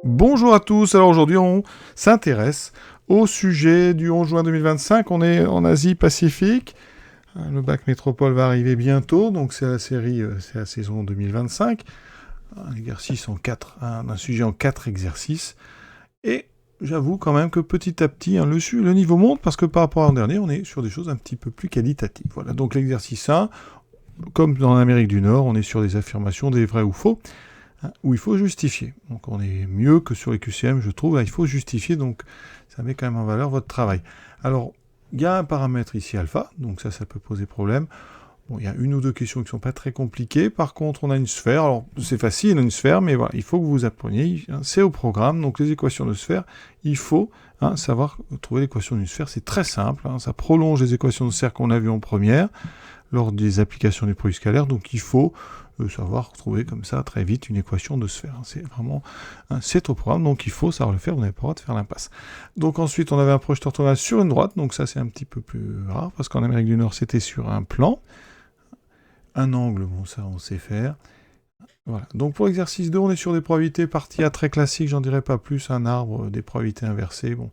Bonjour à tous, alors aujourd'hui on s'intéresse au sujet du 11 juin 2025, on est en Asie-Pacifique, le bac métropole va arriver bientôt, donc c'est la série, c'est la saison 2025, un exercice en 4, un sujet en 4 exercices, et j'avoue quand même que petit à petit le niveau monte parce que par rapport à l'an dernier on est sur des choses un petit peu plus qualitatives. Voilà, donc l'exercice 1, comme dans l'Amérique du Nord, on est sur des affirmations, des vrais ou faux, où il faut justifier. Donc on est mieux que sur les QCM, je trouve. Là, il faut justifier, donc ça met quand même en valeur votre travail. Alors, il y a un paramètre ici alpha, donc ça peut poser problème. Bon, il y a une ou deux questions qui ne sont pas très compliquées. Par contre, on a une sphère. Alors, c'est facile, une sphère, mais voilà, il faut que vous appreniez. C'est au programme, donc les équations de sphère, il faut savoir trouver l'équation d'une sphère. C'est très simple. Ça prolonge les équations de sphère qu'on a vues en première lors des applications du produit scalaire. Donc, il faut savoir trouver comme ça très vite une équation de sphère. C'est vraiment, c'est au programme, donc il faut savoir le faire, vous n'avez pas le droit de faire l'impasse. Donc ensuite, on avait un projeteur orthogonal sur une droite, donc ça c'est un petit peu plus rare, parce qu'en Amérique du Nord, c'était sur un plan. Un angle, bon ça on sait faire. Voilà. Donc pour l'exercice 2, on est sur des probabilités partie A très classiques, j'en dirais pas plus, un arbre, des probabilités inversées, bon.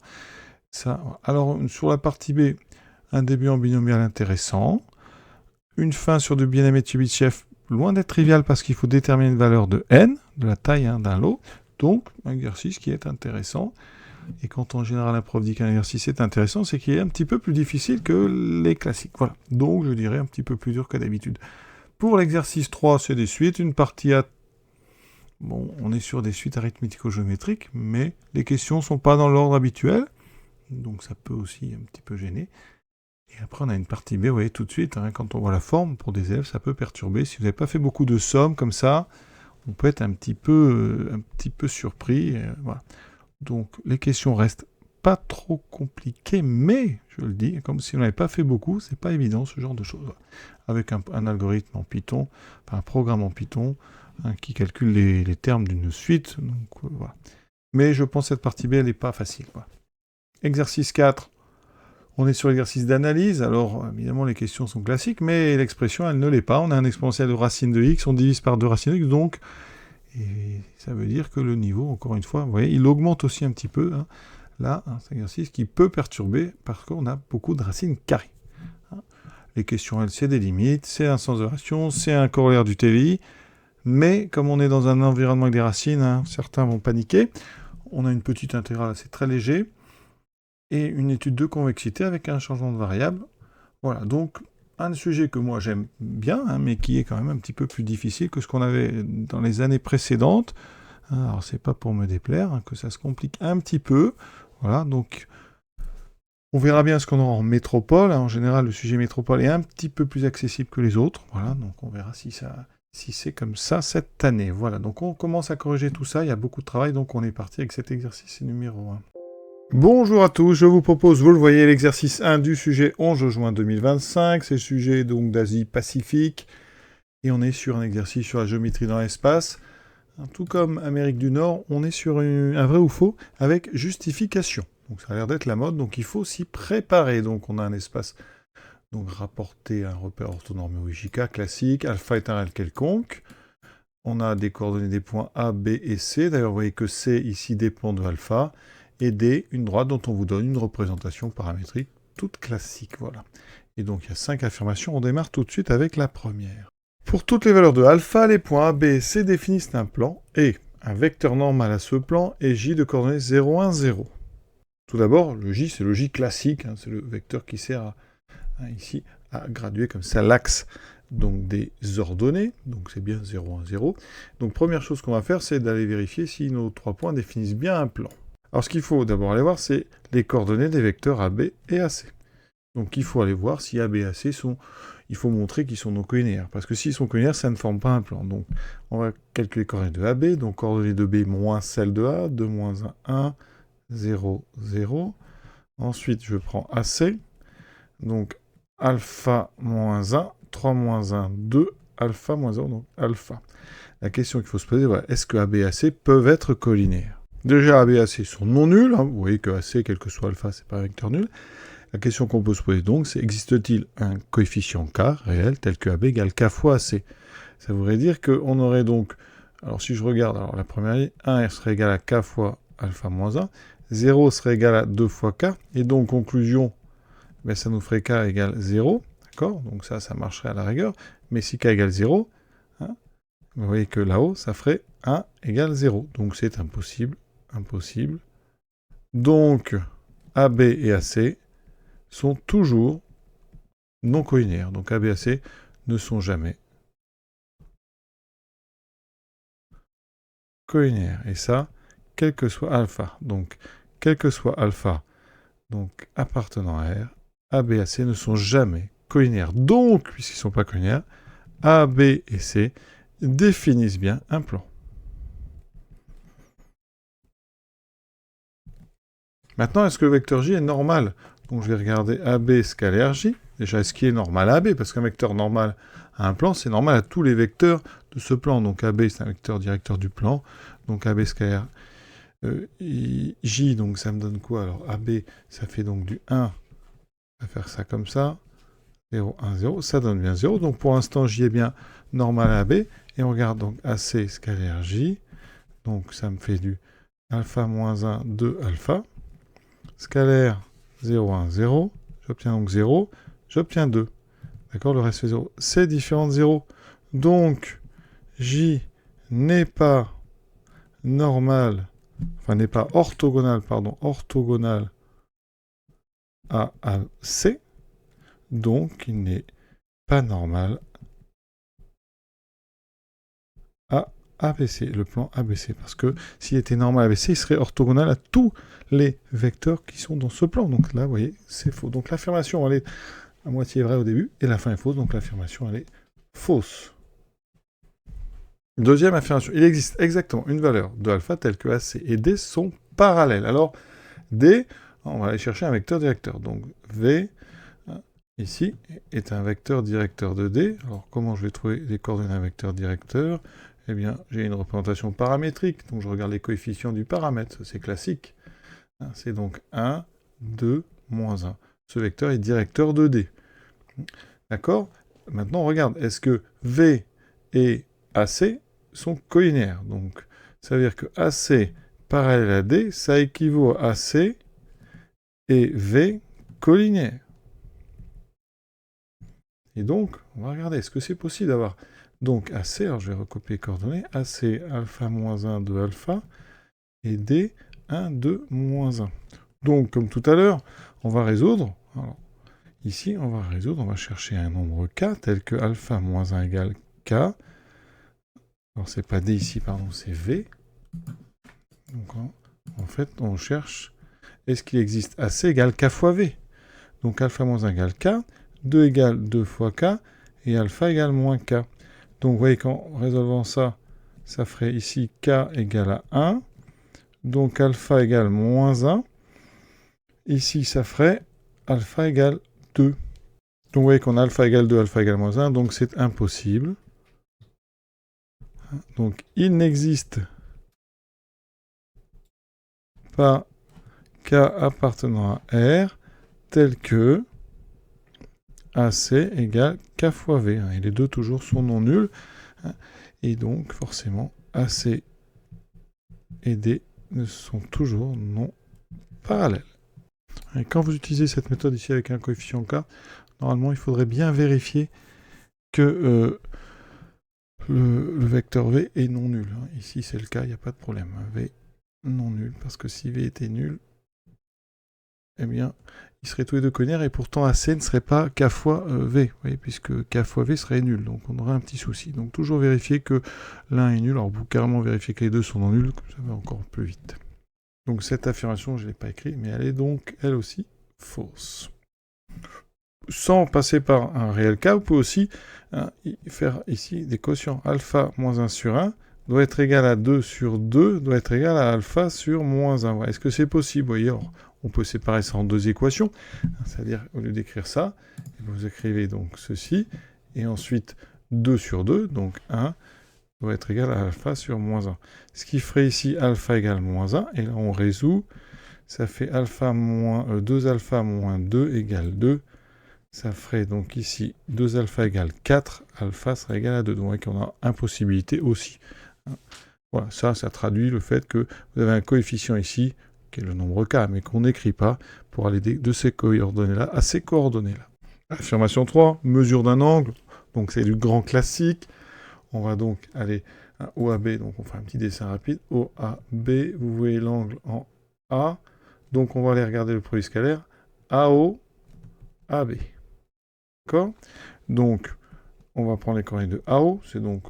Ça. Alors sur la partie B, un début en binomial intéressant, une fin sur du bien-aimé de Chebyshev, loin d'être trivial parce qu'il faut déterminer une valeur de n, de la taille d'un lot, donc un exercice qui est intéressant. Et quand en général un prof dit qu'un exercice est intéressant, c'est qu'il est un petit peu plus difficile que les classiques. Voilà, donc je dirais un petit peu plus dur que d'habitude. Pour l'exercice 3, c'est des suites, une partie A. Bon, on est sur des suites arithmético-géométriques, mais les questions ne sont pas dans l'ordre habituel, donc ça peut aussi un petit peu gêner. Et après, on a une partie B, vous voyez tout de suite, quand on voit la forme, pour des élèves, ça peut perturber. Si vous n'avez pas fait beaucoup de sommes comme ça, on peut être un petit peu surpris. Voilà. Donc, les questions restent pas trop compliquées, mais, je le dis, comme si on n'avait pas fait beaucoup, c'est pas évident, ce genre de choses. Voilà. Avec un algorithme en Python, enfin, un programme en Python, qui calcule les termes d'une suite. Donc, voilà. Mais je pense que cette partie B, elle n'est pas facile. Voilà. Exercice 4. On est sur l'exercice d'analyse, alors évidemment les questions sont classiques, mais l'expression elle ne l'est pas. On a un exponentiel de racine de x, on divise par 2 racines de x, donc et ça veut dire que le niveau, encore une fois, vous voyez, il augmente aussi un petit peu. Là, c'est un exercice qui peut perturber parce qu'on a beaucoup de racines carrées. Les questions, elles, c'est des limites, c'est un sens de relation, c'est un corollaire du TVI, mais comme on est dans un environnement avec des racines, certains vont paniquer. On a une petite intégrale, c'est très léger. Et une étude de convexité avec un changement de variable. Voilà, donc un sujet que moi j'aime bien, mais qui est quand même un petit peu plus difficile que ce qu'on avait dans les années précédentes. Alors c'est pas pour me déplaire, que ça se complique un petit peu. Voilà, donc on verra bien ce qu'on aura en métropole. En général, le sujet métropole est un petit peu plus accessible que les autres. Voilà, donc on verra si c'est comme ça cette année. Voilà, donc on commence à corriger tout ça, il y a beaucoup de travail, donc on est parti avec cet exercice numéro 1. Bonjour à tous, je vous propose, vous le voyez, l'exercice 1 du sujet 11 juin 2025, c'est le sujet donc d'Asie-Pacifique, et on est sur un exercice sur la géométrie dans l'espace. Tout comme Amérique du Nord, on est sur un vrai ou faux avec justification. Donc ça a l'air d'être la mode, donc il faut s'y préparer. Donc on a un espace donc rapporté à un repère orthonormé ou JK classique, alpha est un réel quelconque. On a des coordonnées des points A, B et C. D'ailleurs, vous voyez que C ici dépend de alpha. Et D, une droite dont on vous donne une représentation paramétrique toute classique. Voilà. Et donc il y a 5 affirmations, on démarre tout de suite avec la première. Pour toutes les valeurs de alpha, les points A, B et C définissent un plan, et un vecteur normal à ce plan est J de coordonnées 0, 1, 0. Tout d'abord, le J, c'est le J classique, c'est le vecteur qui sert ici à graduer comme ça l'axe donc des ordonnées, donc c'est bien 0, 1, 0. Donc première chose qu'on va faire, c'est d'aller vérifier si nos 3 points définissent bien un plan. Alors ce qu'il faut d'abord aller voir, c'est les coordonnées des vecteurs AB et AC. Donc il faut aller voir si AB et AC sont... Il faut montrer qu'ils sont non collinéaires, parce que s'ils sont collinéaires, ça ne forme pas un plan. Donc on va calculer les coordonnées de AB, donc coordonnées de B moins celles de A, 2 moins 1, 1, 0, 0. Ensuite, je prends AC, donc alpha moins 1, 3 moins 1, 2, alpha moins 0, donc alpha. La question qu'il faut se poser, voilà, est-ce que AB et AC peuvent être collinéaires? Déjà, AB et AC sont non nuls, vous voyez que AC, quel que soit alpha, c'est pas un vecteur nul. La question qu'on peut se poser donc, c'est existe-t-il un coefficient K réel tel que AB égale K fois AC? Ça voudrait dire qu'on aurait donc Alors si je regarde, alors la première ligne, 1 serait égal à k fois alpha moins 1, 0 serait égal à 2 fois k, et donc conclusion, ben, ça nous ferait k égale 0, d'accord? Donc ça marcherait à la rigueur, mais si k égale 0, hein, vous voyez que là-haut, ça ferait 1 égale 0, donc c'est impossible, impossible. Donc AB et AC sont toujours non collinaires, donc AB et AC ne sont jamais collinaires, et ça, quel que soit alpha. Donc, quel que soit alpha, donc appartenant à R, A, B et C ne sont jamais collinaires. Donc, puisqu'ils ne sont pas collinaires, A, B et C définissent bien un plan. Maintenant, est-ce que le vecteur J est normal? Donc, je vais regarder AB scalaire J. Déjà, est-ce qu'il est normal à AB? Parce qu'un vecteur normal à un plan, c'est normal à tous les vecteurs de ce plan. Donc, AB, c'est un vecteur directeur du plan. Donc, AB scalaire J, donc ça me donne quoi? Alors, AB, ça fait donc du 1. On va faire ça comme ça. 0, 1, 0. Ça donne bien 0. Donc, pour l'instant, J est bien normal à AB. Et on regarde donc AC scalaire J. Donc, ça me fait du alpha moins 1, 2 alpha. Scalaire 0, 1, 0. J'obtiens donc 0. J'obtiens 2. D'accord? Le reste fait 0. C'est différent de 0. Donc, J n'est pas normal, enfin n'est pas orthogonal, pardon, orthogonal à C. Donc, il n'est pas normal à ABC, le plan ABC. Parce que s'il était normal à ABC, il serait orthogonal à tous les vecteurs qui sont dans ce plan. Donc là, vous voyez, c'est faux. Donc l'affirmation, elle est à moitié vraie au début, et la fin est fausse. Donc l'affirmation, elle est fausse. Deuxième affirmation, il existe exactement une valeur de alpha telle que AC et D sont parallèles. Alors, D, on va aller chercher un vecteur directeur. Donc, V, ici, est un vecteur directeur de D. Alors, comment je vais trouver les coordonnées d'un vecteur directeur? Eh bien, j'ai une représentation paramétrique. Donc, je regarde les coefficients du paramètre. C'est classique. C'est donc 1, 2, moins 1. Ce vecteur est directeur de D. D'accord? Maintenant, on regarde. Est-ce que V et AC sont collinaires? Donc, ça veut dire que AC parallèle à D, ça équivaut à AC et V collinaires. Et donc, on va regarder, est-ce que c'est possible d'avoir donc AC, alors je vais recopier les coordonnées, AC alpha moins 1 de alpha, et D 1, 2, moins 1. Donc, comme tout à l'heure, on va résoudre. Alors, ici, on va chercher un nombre K, tel que alpha moins 1 égale K. Alors, c'est pas D ici, pardon, c'est V. Donc, en fait, on cherche, est-ce qu'il existe AC égale K fois V? Donc, alpha moins 1 égale K, 2 égale 2 fois K, et alpha égale moins K. Donc, vous voyez qu'en résolvant ça, ça ferait ici K égale à 1. Donc, alpha égale moins 1. Ici, ça ferait alpha égale 2. Donc, vous voyez qu'on a alpha égale 2, alpha égale moins 1. Donc, c'est impossible. Donc, il n'existe pas K appartenant à R tel que AC égale K fois V. Et les deux toujours sont non nuls. Et donc, forcément, AC et D ne sont toujours non parallèles. Et quand vous utilisez cette méthode ici avec un coefficient K, normalement, il faudrait bien vérifier que le vecteur V est non nul. Ici, c'est le cas, il n'y a pas de problème. V non nul, parce que si V était nul, eh bien, ils seraient tous les deux collinaires, et pourtant AC ne serait pas K fois V, vous voyez, puisque K fois V serait nul, donc on aurait un petit souci. Donc toujours vérifier que l'un est nul, alors vous carrément vérifier que les deux sont non nuls, ça va encore plus vite. Donc cette affirmation, je ne l'ai pas écrite, mais elle est donc, elle aussi, fausse. Sans passer par un réel cas, vous pouvez aussi faire ici des quotients. Alpha moins 1 sur 1 doit être égal à 2 sur 2, doit être égal à alpha sur moins 1. Est-ce que c'est possible? Vous voyez, alors, on peut séparer ça en deux équations. C'est-à-dire, au lieu d'écrire ça, vous écrivez donc ceci, et ensuite 2 sur 2, donc 1, doit être égal à alpha sur moins 1. Ce qui ferait ici alpha égale moins 1, et là on résout, ça fait alpha moins 2 alpha moins 2 égale 2. Ça ferait donc ici 2 alpha égale 4, alpha sera égal à 2. Donc on a impossibilité aussi. Voilà, ça traduit le fait que vous avez un coefficient ici, qui est le nombre k, mais qu'on n'écrit pas, pour aller de ces coordonnées-là à ces coordonnées-là. Affirmation 3, mesure d'un angle, donc c'est du grand classique. On va donc aller à OAB, donc on fait un petit dessin rapide. OAB, vous voyez l'angle en A, donc on va aller regarder le produit scalaire AO, AB. D'accord? Donc, on va prendre les coordonnées de AO, c'est donc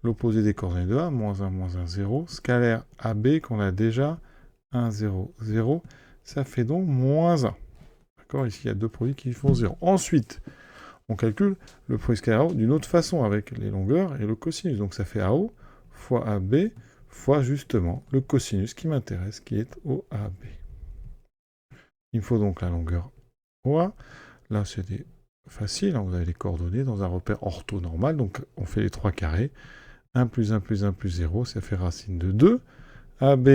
l'opposé des coordonnées de A, moins 1, 0. Scalaire AB, qu'on a déjà, 1, 0, 0. Ça fait donc moins 1. D'accord? Ici, il y a deux produits qui font 0. Ensuite, on calcule le produit scalaire AO d'une autre façon, avec les longueurs et le cosinus. Donc, ça fait AO fois AB fois justement le cosinus qui m'intéresse, qui est OAB. Il me faut donc la longueur OA. Là, c'est facile, hein, vous avez les coordonnées dans un repère orthonormal, donc on fait les trois carrés. 1 plus 1 plus 1 plus 0, ça fait racine de 2. AB,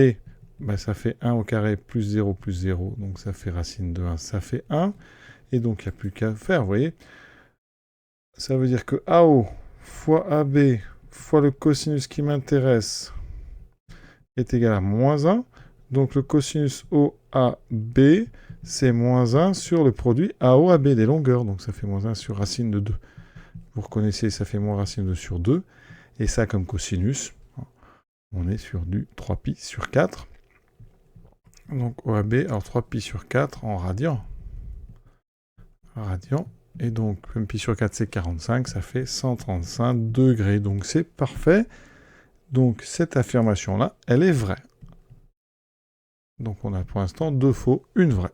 bah, ça fait 1 au carré plus 0, donc ça fait racine de 1, ça fait 1. Et donc, il n'y a plus qu'à faire, vous voyez. Ça veut dire que AO fois AB fois le cosinus qui m'intéresse est égal à moins 1. Donc, le cosinus OAB, c'est moins 1 sur le produit AOAB des longueurs. Donc, ça fait moins 1 sur racine de 2. Vous reconnaissez, ça fait moins racine de 2 sur 2. Et ça, comme cosinus, on est sur du 3pi sur 4. Donc OAB, alors 3pi sur 4 en radian. Et donc, comme pi sur 4, c'est 45, ça fait 135 degrés. Donc c'est parfait. Donc cette affirmation-là, elle est vraie. Donc on a pour l'instant 2 faux, une vraie.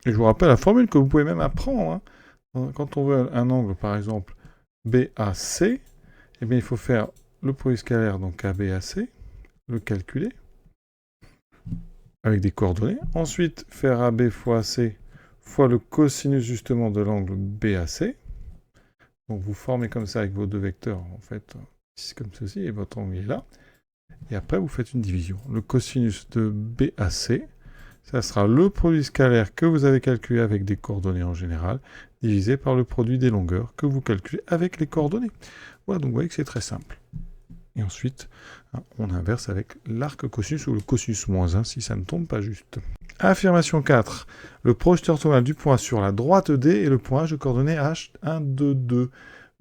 Et je vous rappelle la formule que vous pouvez même apprendre. Hein. Quand on veut un angle, par exemple, BAC, eh bien, il faut faire le produit scalaire, donc ABAC, le calculer, avec des coordonnées. Ensuite, faire AB fois AC fois le cosinus justement de l'angle BAC. Donc vous formez comme ça avec vos deux vecteurs, en fait, comme ceci, et votre angle est là. Et après, vous faites une division. Le cosinus de BAC, ça sera le produit scalaire que vous avez calculé avec des coordonnées en général, divisé par le produit des longueurs que vous calculez avec les coordonnées. Voilà, donc vous voyez que c'est très simple. Et ensuite, on inverse avec l'arc cosinus ou le cosinus moins 1 si ça ne tombe pas juste. Affirmation 4. Le projeteur orthogonal du point A sur la droite D et le point H de coordonnées H1, 2, 2.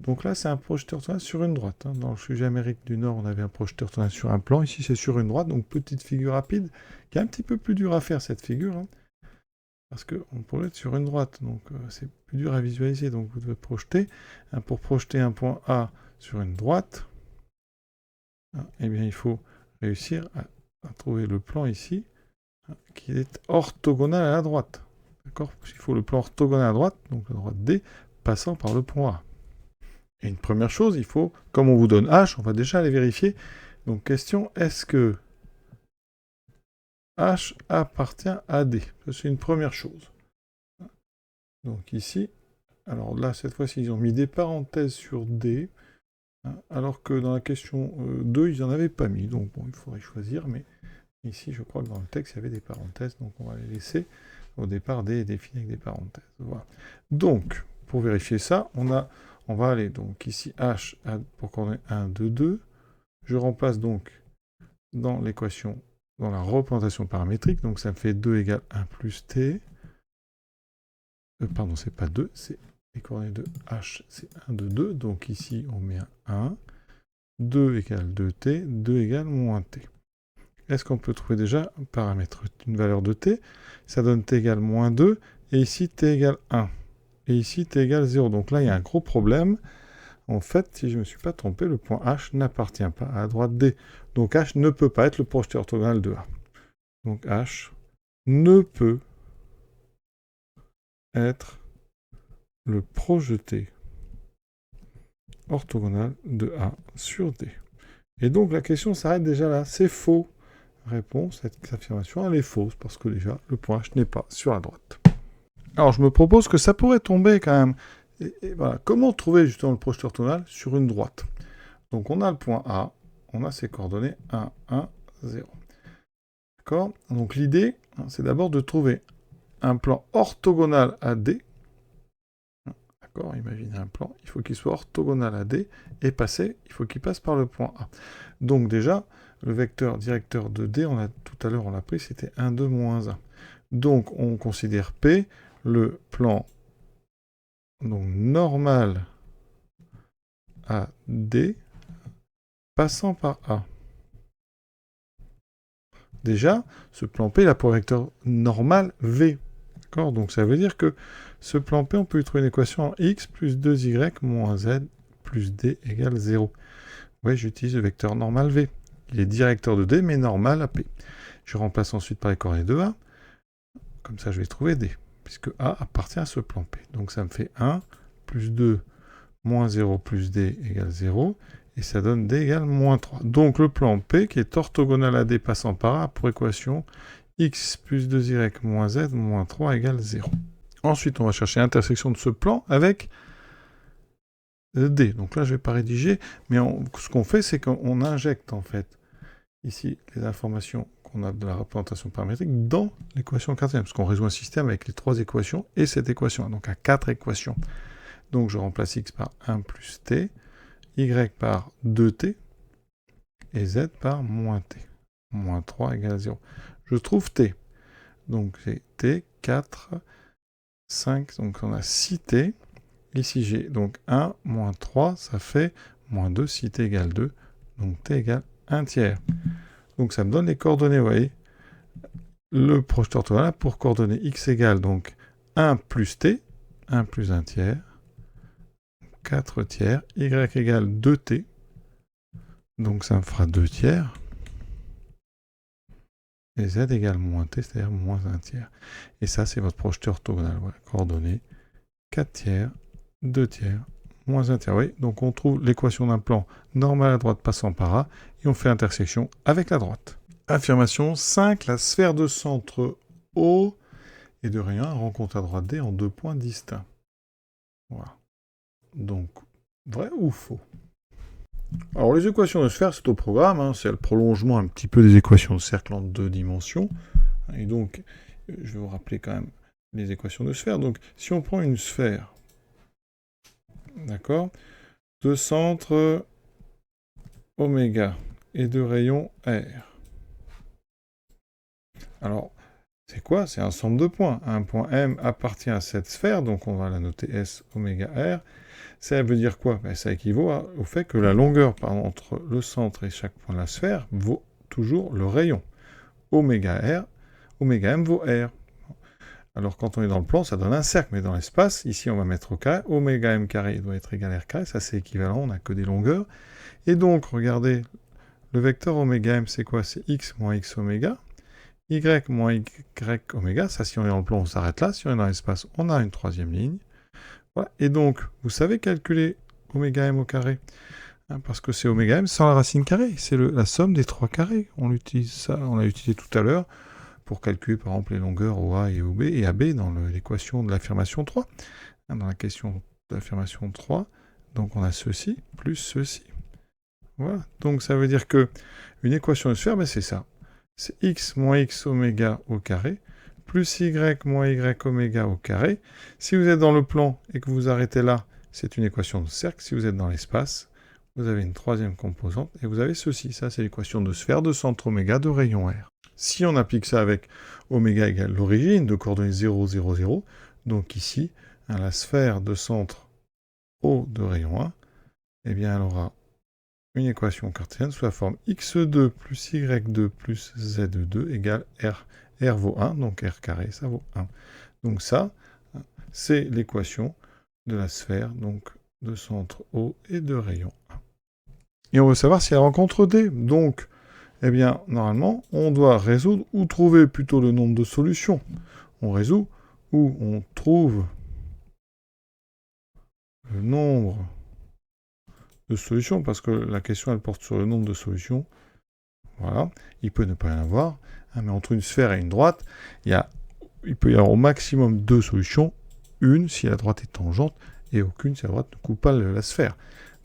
Donc là, c'est un projeteur orthogonal sur une droite. Dans le sujet Amérique du Nord, on avait un projeteur orthogonal sur un plan. Ici, c'est sur une droite. Donc, petite figure rapide, qui est un petit peu plus dur à faire, cette figure. Parce qu'on peut l'être sur une droite. Donc, c'est plus dur à visualiser. Donc, vous devez projeter. Pour projeter un point A sur une droite, eh bien, il faut réussir à trouver le plan ici, qui est orthogonal à la droite. D'accord? Il faut le plan orthogonal à la droite, donc la droite D, passant par le point A. Et une première chose, il faut, comme on vous donne H, on va déjà aller vérifier. Donc, question, est-ce que H appartient à D? C'est une première chose. Donc ici, alors là, cette fois-ci, ils ont mis des parenthèses sur D, alors que dans la question 2, ils n'en avaient pas mis. Donc bon, il faudrait choisir, mais ici, je crois que dans le texte, il y avait des parenthèses, donc on va les laisser. Au départ, D est défini avec des parenthèses. Voilà. Donc, pour vérifier ça, on va aller donc ici H pour coordonner 1, 2, 2. Je remplace donc dans l'équation, dans la représentation paramétrique, donc ça me fait 2 égale 1 plus T. Pardon, c'est pas 2, c'est les coordonnées de H, c'est 1, 2, 2. Donc ici, on met un 1. 2 égale 2T, 2 égale moins T. Est-ce qu'on peut trouver déjà un paramètre, une valeur de T? Ça donne T égale moins 2, et ici T égale 1. Et ici T égale 0. Donc là, il y a un gros problème. En fait, si je ne me suis pas trompé, le point H n'appartient pas à la droite D. Donc H ne peut pas être le projeteur orthogonal de A. Donc H ne peut être le projeté orthogonal de A sur D. Et donc la question s'arrête déjà là. C'est faux. Réponse, cette affirmation, elle est fausse, parce que déjà, le point H n'est pas sur la droite. Alors, je me propose que ça pourrait tomber quand même. Et voilà. Comment trouver justement le projeteur orthogonal sur une droite? Donc, on a le point A, on a ses coordonnées 1, 1, 0. D'accord? Donc, l'idée, c'est d'abord de trouver un plan orthogonal à D, D'accord, imaginez un plan, il faut qu'il soit orthogonal à D, et passer, il faut qu'il passe par le point A. Donc déjà, le vecteur directeur de D, tout à l'heure on l'a pris, c'était 1, 2, moins 1. Donc on considère P, le plan donc, normal à D, passant par A. Déjà, ce plan P, il a pour vecteur normal V. D'accord? Donc ça veut dire que ce plan P, on peut y trouver une équation en x plus 2y moins z plus d égale 0. Oui, j'utilise le vecteur normal V. Il est directeur de D, mais normal à P. Je remplace ensuite par les coordonnées de A. Comme ça, je vais trouver D, puisque A appartient à ce plan P. Donc ça me fait 1 plus 2 moins 0 plus D égale 0. Et ça donne D égale moins 3. Donc le plan P, qui est orthogonal à D passant par A, pour équation x plus 2y moins z moins 3 égale 0. Ensuite, on va chercher l'intersection de ce plan avec D. Donc là, je ne vais pas rédiger, mais ce qu'on fait, c'est qu'on injecte, en fait, ici, les informations qu'on a de la représentation paramétrique dans l'équation cartésienne, parce qu'on résout un système avec les 3 équations et cette équation, donc à 4 équations. Donc je remplace x par 1 plus t, y par 2t, et z par moins t. Moins 3 égale 0. Je trouve t. Donc c'est t, 4, 5, donc on a 6t. Ici j'ai donc 1, moins 3, ça fait moins 2, si t égale 2. Donc t égale 1 tiers. Donc ça me donne les coordonnées, vous voyez. Le projeteur orthogonal pour coordonnées x égale donc 1 plus t, 1 plus 1 tiers, 4 tiers, y égale 2t, donc ça me fera 2 tiers, et z égale moins t, c'est-à-dire moins 1 tiers. Et ça, c'est votre projeteur orthogonal, voilà, coordonnées 4 tiers, 2 tiers, moins 1 tiers. Oui, donc on trouve l'équation d'un plan normal à droite passant par A, et on fait intersection avec la droite. Affirmation 5, la sphère de centre O et de rayon 1 rencontre à droite D en 2 points distincts. Voilà. Donc, vrai ou faux? Alors, les équations de sphère, c'est au programme, hein, c'est le prolongement un petit peu des équations de cercle en 2 dimensions. Et donc, je vais vous rappeler quand même les équations de sphère. Donc, si on prend une sphère, d'accord, de centre oméga et de rayon R. Alors, c'est quoi? C'est un ensemble de points. Un point M appartient à cette sphère, donc on va la noter S oméga R. Ça veut dire quoi? Ben, ça équivaut au fait que la longueur entre le centre et chaque point de la sphère vaut toujours le rayon. Oméga R, oméga M vaut R. Alors quand on est dans le plan, ça donne un cercle, mais dans l'espace, ici on va mettre au carré, oméga M carré doit être égal à R carré, ça c'est équivalent, on n'a que des longueurs. Et donc, regardez, le vecteur oméga M, c'est quoi? C'est x moins x oméga, y moins y oméga, ça si on est dans le plan, on s'arrête là, si on est dans l'espace, on a une troisième ligne. Voilà. Et donc, vous savez calculer oméga m au carré, hein, parce que c'est oméga m sans la racine carrée, c'est la somme des 3 carrés. On l'utilise ça, on l'a utilisé tout à l'heure pour calculer par exemple les longueurs OA et OB et AB dans l'équation de l'affirmation 3. Hein, dans la question de l'affirmation 3, donc on a ceci plus ceci. Voilà. Donc ça veut dire que une équation de sphère, ben, c'est ça. C'est x moins x oméga au carré plus y moins y oméga au carré. Si vous êtes dans le plan et que vous arrêtez là, c'est une équation de cercle. Si vous êtes dans l'espace, vous avez une troisième composante et vous avez ceci. Ça, c'est l'équation de sphère de centre oméga de rayon R. Si on applique ça avec oméga égale l'origine de coordonnées 0, 0, 0, donc ici, hein, la sphère de centre O de rayon 1, eh bien, elle aura une équation cartésienne sous la forme x2 plus y2 plus z2 égale R. R vaut 1, donc R carré, ça vaut 1. Donc ça, c'est l'équation de la sphère, donc de centre O et de rayon 1. Et on veut savoir si elle rencontre D. Donc, eh bien, normalement, on doit résoudre ou trouver plutôt le nombre de solutions. On résout ou on trouve le nombre de solutions, parce que la question, elle porte sur le nombre de solutions. Voilà, il peut ne pas y en avoir. Mais entre une sphère et une droite, il peut y avoir au maximum 2 solutions. Une si la droite est tangente et aucune si la droite ne coupe pas la sphère.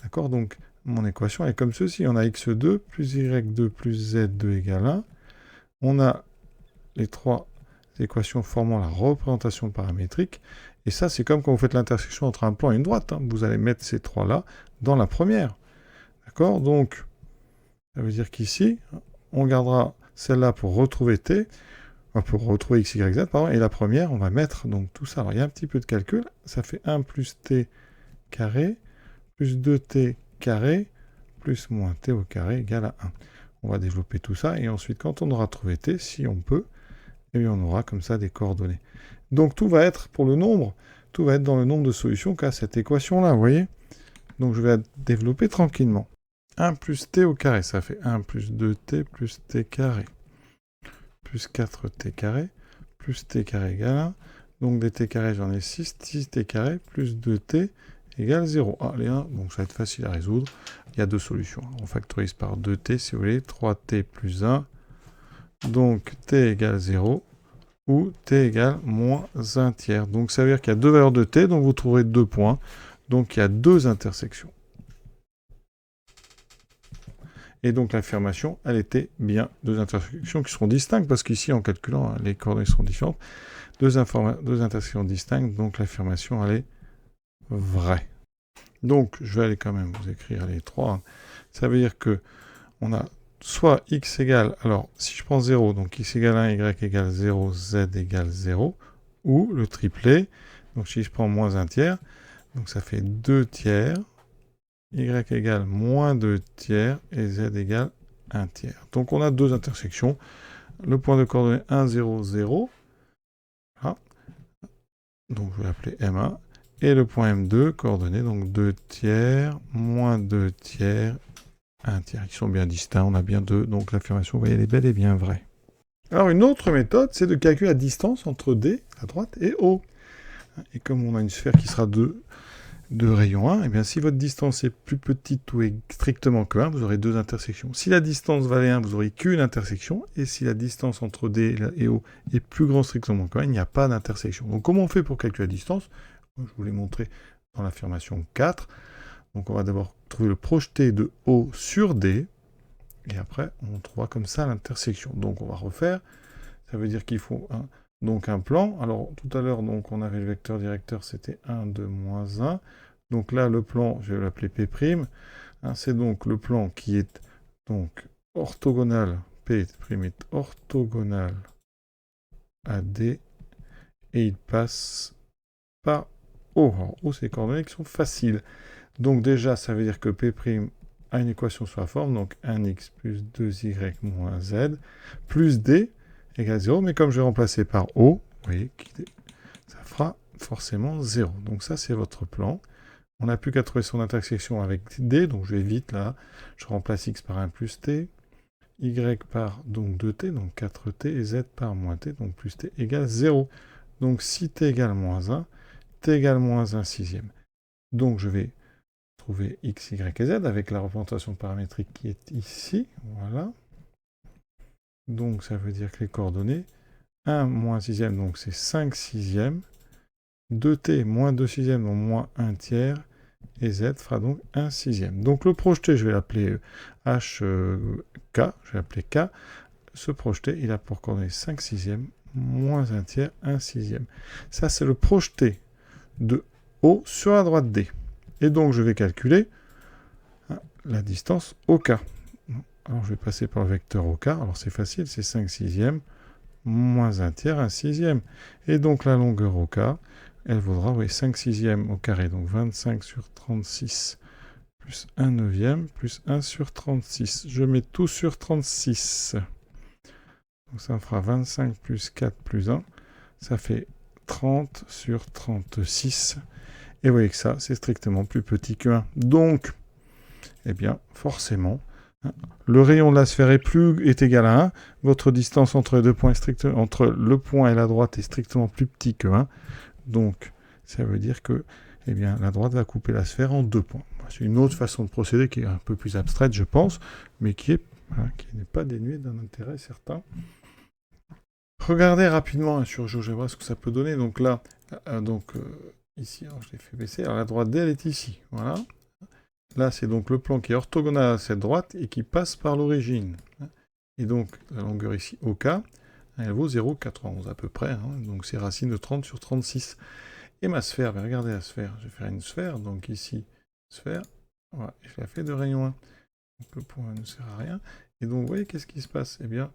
D'accord? Donc, mon équation est comme ceci. On a x2 plus y2 plus z2 égale 1. On a les 3 équations formant la représentation paramétrique. Et ça, c'est comme quand vous faites l'intersection entre un plan et une droite. Hein. Vous allez mettre ces trois-là dans la première. D'accord? Donc, ça veut dire qu'ici, on gardera celle-là pour retrouver t, pour retrouver x, y, z, pardon, et la première, on va mettre donc tout ça. Alors, il y a un petit peu de calcul. Ça fait 1 plus t carré, plus 2t carré, plus moins t au carré égale à 1. On va développer tout ça, et ensuite, quand on aura trouvé t, si on peut, et bien on aura comme ça des coordonnées. Donc tout va être, pour le nombre, tout va être dans le nombre de solutions qu'a cette équation-là, vous voyez? Donc je vais développer tranquillement. 1 plus t au carré, ça fait 1 plus 2t plus t carré, plus 4t carré, plus t carré égale 1. Donc des t carré, j'en ai 6, 6t carré, plus 2t égale 0. Ah, les 1, donc ça va être facile à résoudre. Il y a deux solutions. On factorise par 2t, si vous voulez, 3t plus 1. Donc t égale 0, ou t égale moins 1 tiers. Donc ça veut dire qu'il y a deux valeurs de t, donc vous trouverez 2 points. Donc il y a deux intersections. Et donc l'affirmation, elle était bien deux intersections qui seront distinctes, parce qu'ici, en calculant, les coordonnées seront différentes. Deux intersections distinctes, donc l'affirmation, elle est vraie. Donc je vais aller quand même vous écrire les trois. Ça veut dire que on a soit x égale, alors si je prends 0, donc x égale 1, y égale 0, z égale 0, ou le triplet, donc si je prends moins 1 tiers, donc ça fait 2 tiers, y égale moins 2 tiers, et z égale 1 tiers. Donc on a deux intersections, le point de coordonnées 1, 0, 0, là. Donc je vais l'appeler M1, et le point M2, coordonnées, donc 2 tiers, moins 2 tiers, 1 tiers, qui sont bien distincts, on a bien deux, donc l'affirmation, vous voyez, elle est bel et bien vraie. Alors une autre méthode, c'est de calculer la distance entre D, à droite, et O. Et comme on a une sphère qui sera de rayon 1, et bien si votre distance est plus petite ou est strictement que 1, vous aurez deux intersections. Si la distance valait 1, vous aurez qu'une intersection, et si la distance entre D et O est plus grande strictement que 1, il n'y a pas d'intersection. Donc comment on fait pour calculer la distance? Je vous l'ai montré dans l'affirmation 4. Donc on va d'abord trouver le projeté de O sur D, et après on trouvera comme ça l'intersection. Donc on va refaire, ça veut dire qu'il faut donc un plan. Alors tout à l'heure, donc on avait le vecteur directeur, c'était 1, 2, moins 1. Donc là, le plan, je vais l'appeler P'. C'est donc le plan qui est donc orthogonal, P' est orthogonal à D, et il passe par O. Alors O, c'est les coordonnées qui sont faciles. Donc déjà, ça veut dire que P' a une équation sur la forme, donc 1x plus 2y moins z, plus d égale 0, mais comme je vais remplacer par O, vous voyez, ça fera forcément 0. Donc ça, c'est votre plan. On n'a plus qu'à trouver son intersection avec d, donc je vais vite là. Je remplace x par 1 plus t, y par donc 2t, donc 4t, et z par moins t, donc plus t égale 0. Donc si t égale moins 1, t égale moins 1 sixième. Donc je vais trouver x, y et z avec la représentation paramétrique qui est ici. Voilà. Donc ça veut dire que les coordonnées, 1 moins 6e, donc c'est 5 sixièmes, 2t moins 2 sixièmes, donc moins 1 tiers, et z fera donc 1 sixième. Donc le projeté, je vais l'appeler HK, je vais l'appeler K. Ce projeté, il a pour coordonnées 5 sixièmes, moins 1 tiers, 1 sixième. Ça, c'est le projeté de O sur la droite D. Et donc, je vais calculer la distance OK. Alors, je vais passer par le vecteur OK. Alors, c'est facile, c'est 5 sixièmes, moins 1 tiers, 1 sixième. Et donc, la longueur OK, elle vaudra, oui, 5 sixièmes au carré, donc 25 sur 36, plus 1 neuvième, plus 1 sur 36. Je mets tout sur 36. Donc, ça me fera 25 plus 4 plus 1. Ça fait 30 sur 36. Et vous voyez que ça, c'est strictement plus petit que 1. Donc, eh bien, forcément, le rayon de la sphère est égal à 1. Votre distance entre les deux points entre le point et la droite est strictement plus petit que 1. Donc, ça veut dire que eh bien, la droite va couper la sphère en 2 points. C'est une autre façon de procéder qui est un peu plus abstraite, je pense, mais qui n'est pas dénuée d'un intérêt certain. Regardez rapidement sur GeoGebra ce que ça peut donner. Donc là, ici, alors je l'ai fait baisser. Alors la droite D, elle est ici. Voilà. Là, c'est donc le plan qui est orthogonal à cette droite et qui passe par l'origine. Et donc, la longueur ici, OK, elle vaut 0,91 à peu près. Donc c'est racine de 30 sur 36. Et ma sphère, regardez la sphère. Je vais faire une sphère, donc ici, sphère. Voilà, je la fais de rayon 1. Donc le point ne sert à rien. Et donc, vous voyez, qu'est-ce qui se passe? Eh bien,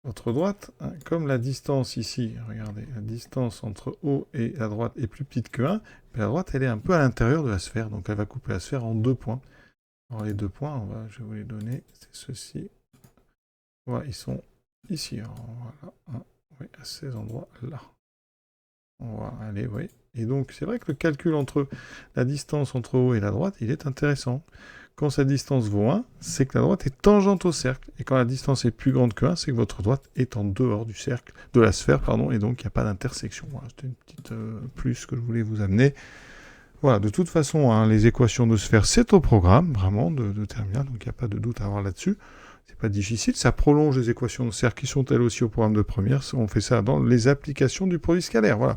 votre droite, hein, comme la distance ici, regardez, la distance entre O et la droite est plus petite que 1, la droite, elle est un peu à l'intérieur de la sphère, donc elle va couper la sphère en 2 points. Alors les 2 points, je vais vous les donner, c'est ceci. Voilà, ils sont ici. Alors, voilà, oui, à ces endroits-là. On va aller, oui. Et donc, c'est vrai que le calcul entre la distance entre O et la droite, il est intéressant. Quand cette distance vaut 1, c'est que la droite est tangente au cercle. Et quand la distance est plus grande que 1, c'est que votre droite est en dehors du cercle, de la sphère, pardon, et donc il n'y a pas d'intersection. Voilà, c'était une petite plus que je voulais vous amener. Voilà, de toute façon, hein, les équations de sphère, c'est au programme, vraiment, de terminale, donc il n'y a pas de doute à avoir là-dessus. C'est pas difficile, ça prolonge les équations de cercle qui sont elles aussi au programme de première. On fait ça dans les applications du produit scalaire, voilà.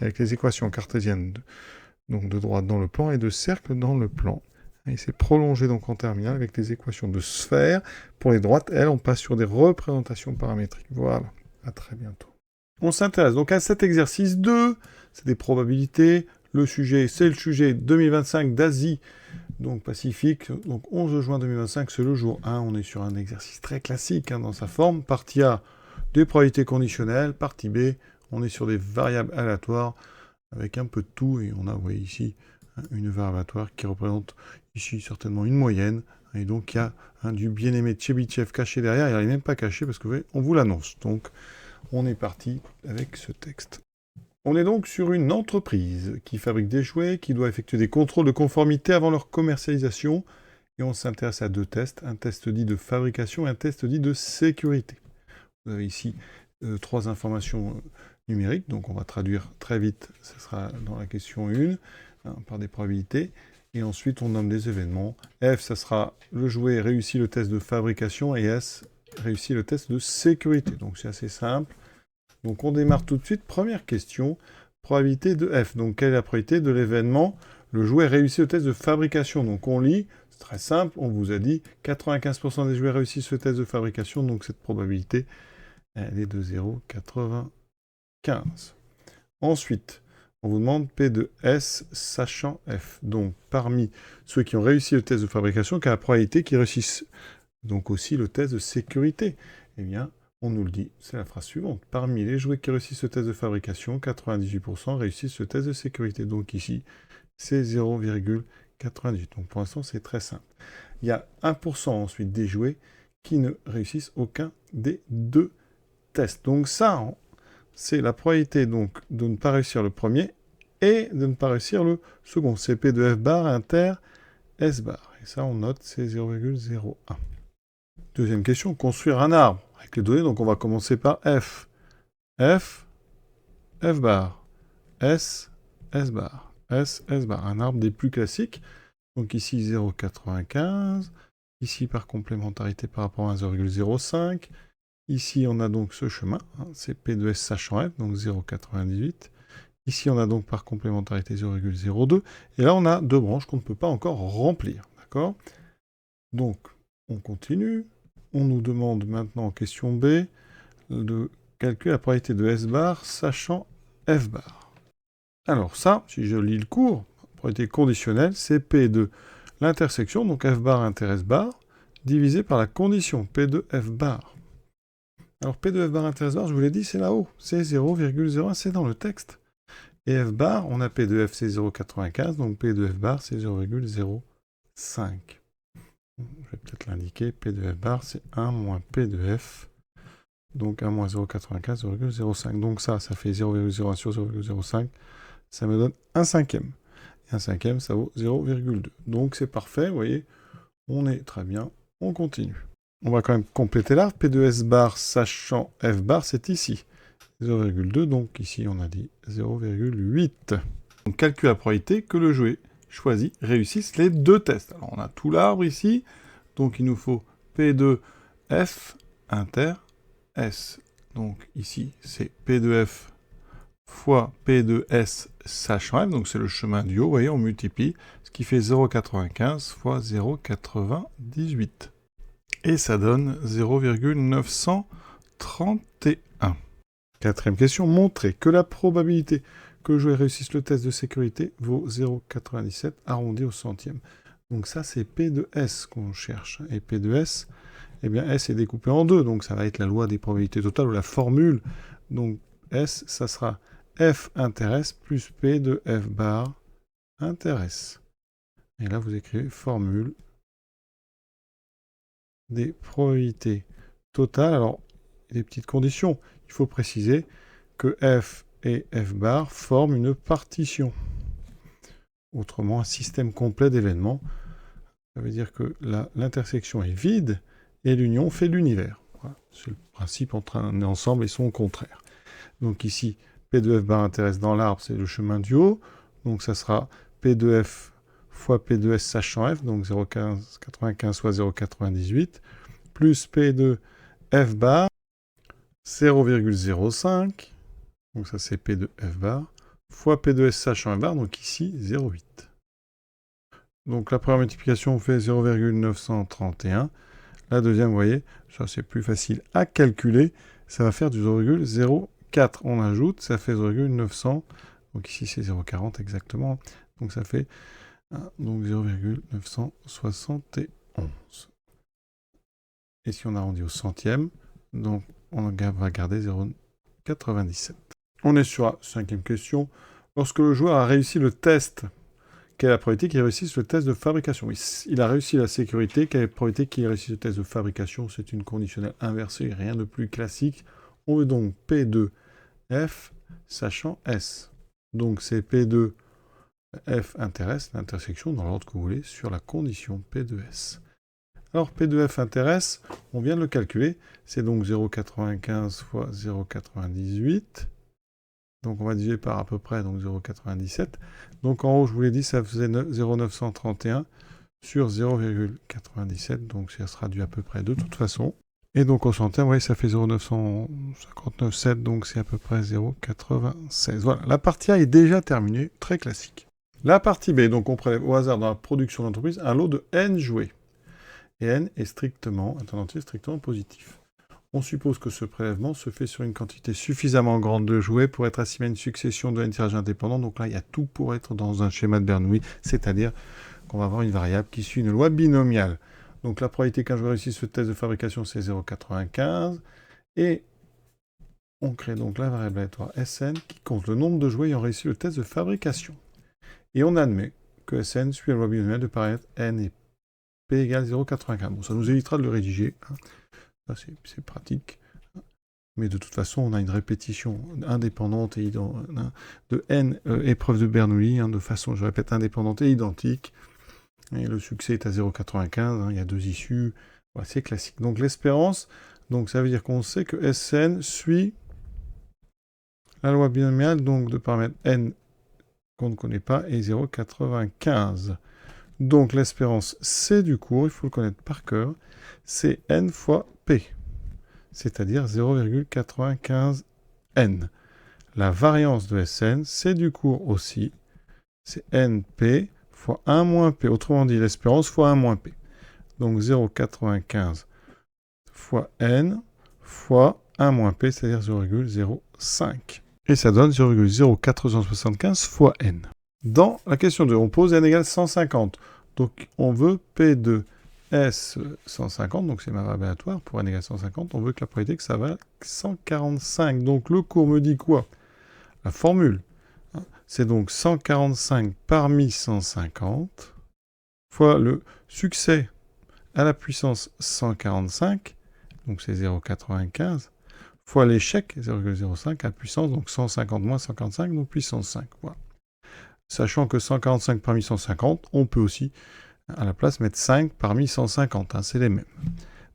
Avec les équations cartésiennes, donc de droite dans le plan et de cercle dans le plan. Et c'est prolongé donc en terminale avec les équations de sphère. Pour les droites, elles, on passe sur des représentations paramétriques. Voilà, à très bientôt. On s'intéresse donc à cet exercice 2, c'est des probabilités. Le sujet, c'est le sujet 2025 d'Asie, donc Pacifique. Donc 11 juin 2025, c'est le jour 1. On est sur un exercice très classique hein, dans sa forme. Partie A, des probabilités conditionnelles. Partie B, on est sur des variables aléatoires avec un peu de tout. Et on a, vous voyez ici, une variable aléatoire qui représente ici certainement une moyenne. Et donc il y a du bien-aimé de Chebyshev caché derrière. Il n'est même pas caché parce que vous voyez, on vous l'annonce. Donc on est parti avec ce texte. On est donc sur une entreprise qui fabrique des jouets, qui doit effectuer des contrôles de conformité avant leur commercialisation. Et on s'intéresse à 2 tests, un test dit de fabrication et un test dit de sécurité. Vous avez ici 3 informations numériques, donc on va traduire très vite, ce sera dans la question 1, hein, par des probabilités. Et ensuite on nomme des événements. F, ça sera le jouet réussit le test de fabrication et S, réussit le test de sécurité. Donc c'est assez simple. Donc on démarre tout de suite. Première question, probabilité de F. Donc quelle est la probabilité de l'événement? Le jouet réussit le test de fabrication. Donc on lit, c'est très simple, on vous a dit 95% des jouets réussissent le test de fabrication, donc cette probabilité, elle est de 0,95. Ensuite, on vous demande P de S sachant F. Donc parmi ceux qui ont réussi le test de fabrication, quelle est la probabilité qu'ils réussissent donc aussi le test de sécurité? Eh bien, on nous le dit, c'est la phrase suivante. Parmi les jouets qui réussissent ce test de fabrication, 98% réussissent ce test de sécurité. Donc ici, c'est 0,98. Donc pour l'instant, c'est très simple. Il y a 1% ensuite des jouets qui ne réussissent aucun des 2 tests. Donc ça, c'est la probabilité donc, de ne pas réussir le premier et de ne pas réussir le second. C'est P de F bar inter S bar. Et ça, on note, c'est 0,01. Deuxième question, construire un arbre avec les données. Donc on va commencer par F. F, F bar. S, S bar. S, S bar. Un arbre des plus classiques. Donc ici 0,95. Ici par complémentarité par rapport à 1,05. Ici on a donc ce chemin. Hein, c'est P de S sachant F, donc 0,98. Ici on a donc par complémentarité 0,02. Et là on a 2 branches qu'on ne peut pas encore remplir. D'accord? Donc on continue. On nous demande maintenant, question B, de calculer la probabilité de S bar sachant F bar. Alors ça, si je lis le cours, probabilité conditionnelle, c'est P de l'intersection, donc F bar inter S bar, divisé par la condition P de F bar. Alors P de F bar inter S bar, je vous l'ai dit, c'est là-haut, c'est 0,01, c'est dans le texte. Et F bar, on a P de F, c'est 0,95, donc P de F bar, c'est 0,05. Je vais peut-être l'indiquer, P de F bar, c'est 1 moins P de F, donc 1 moins 0,95, 0,05. Donc ça fait 0,01 sur 0,05, ça me donne 1 cinquième. Et 1 cinquième, ça vaut 0,2. Donc c'est parfait, vous voyez, on est très bien, on continue. On va quand même compléter l'arbre, P de S bar sachant F bar, c'est ici. 0,2, donc ici on a dit 0,8. Donc calcule la probabilité que le jouet choisi réussissent les 2 tests. Alors on a tout l'arbre ici, donc il nous faut P de F inter S. Donc ici c'est P de F fois P de S sachant F, donc c'est le chemin du haut, vous voyez, on multiplie, ce qui fait 0,95 fois 0,98. Et ça donne 0,931. Quatrième question, montrer que la probabilité que le jouet réussisse le test de sécurité vaut 0,97 arrondi au centième. Donc ça, c'est P de S qu'on cherche. Et P de S, eh bien S est découpé en deux, donc ça va être la loi des probabilités totales ou la formule. Donc S, ça sera F intéresse plus P de F bar intéresse. Et là, vous écrivez formule des probabilités totales. Alors, il y a des petites conditions. Il faut préciser que F et F bar forment une partition. Autrement, un système complet d'événements. Ça veut dire que l'intersection est vide et l'union fait l'univers. Voilà. C'est le principe entre un ensemble et son contraire. Donc ici, P de F bar intéresse dans l'arbre, c'est le chemin du haut. Donc ça sera P de F fois P de S sachant F, donc 0,95 soit 0,98, plus P de F bar, 0,05, donc ça c'est P de F bar, fois P de S sachant F bar, donc ici 0,8. Donc la première multiplication fait 0,931. La deuxième, vous voyez, ça c'est plus facile à calculer, ça va faire du 0,04. On ajoute, ça fait 0,900. Donc ici c'est 0,40 exactement. Donc ça fait donc 0,971. Et si on arrondit au centième, donc on va garder 0,97. On est sur la cinquième question. Lorsque le joueur a réussi le test, quelle est la probabilité qu'il réussisse le test de fabrication? Oui, il a réussi la sécurité, quelle est la probabilité qu'il réussisse le test de fabrication? C'est une conditionnelle inversée, rien de plus classique. On veut donc P de F sachant S. Donc c'est P de F intéresse, l'intersection dans l'ordre que vous voulez, sur la condition P de S. Alors P de F intéresse, on vient de le calculer, c'est donc 0,95 fois 0,98. Donc on va diviser par à peu près donc 0,97. Donc en haut, je vous l'ai dit, ça faisait 0,931 sur 0,97. Donc ça sera dû à peu près de toute façon. Et donc au centième, vous voyez, ça fait 0,959,7, donc c'est à peu près 0,96. Voilà, la partie A est déjà terminée, très classique. La partie B, donc on prélève au hasard dans la production d'entreprise un lot de n jouets. Et n est strictement, un entier strictement positif. On suppose que ce prélèvement se fait sur une quantité suffisamment grande de jouets pour être assimilé à une succession de n tirages indépendants. Donc là, il y a tout pour être dans un schéma de Bernoulli, c'est-à-dire qu'on va avoir une variable qui suit une loi binomiale. Donc la probabilité qu'un joueur réussisse ce test de fabrication, c'est 0,95. Et on crée donc la variable aléatoire Sn qui compte le nombre de jouets ayant réussi le test de fabrication. Et on admet que Sn suit la loi binomiale de paramètres n et p égale 0,95. Bon, ça nous évitera de le rédiger. Ça, c'est pratique. Mais de toute façon, on a une répétition indépendante et de n épreuves de Bernoulli, de façon, je répète, indépendante et identique. Et le succès est à 0,95, il y a deux issues. Voilà, c'est classique. Donc l'espérance, donc ça veut dire qu'on sait que Sn suit la loi binomiale donc de paramètres n qu'on ne connaît pas et 0,95. Donc l'espérance C du cours, il faut le connaître par cœur, c'est n fois p, c'est-à-dire 0,95 n. La variance de Sn, c'est du cours aussi, c'est np fois 1 moins p, autrement dit l'espérance fois 1 moins p. Donc 0,95 fois n fois 1 moins p, c'est-à-dire 0,05. Et ça donne 0,0475 fois n. Dans la question 2, on pose n égale 150. Donc on veut P de S 150, donc c'est ma variable aléatoire, pour n égale 150, on veut que la probabilité que ça va 145. Donc le cours me dit quoi? La formule, c'est donc 145 parmi 150, fois le succès à la puissance 145, donc c'est 0,95, fois l'échec, 0,05 à puissance, donc 150 moins 145, donc puissance 5. Voilà. Sachant que 145 parmi 150, on peut aussi, à la place, mettre 5 parmi 150, c'est les mêmes.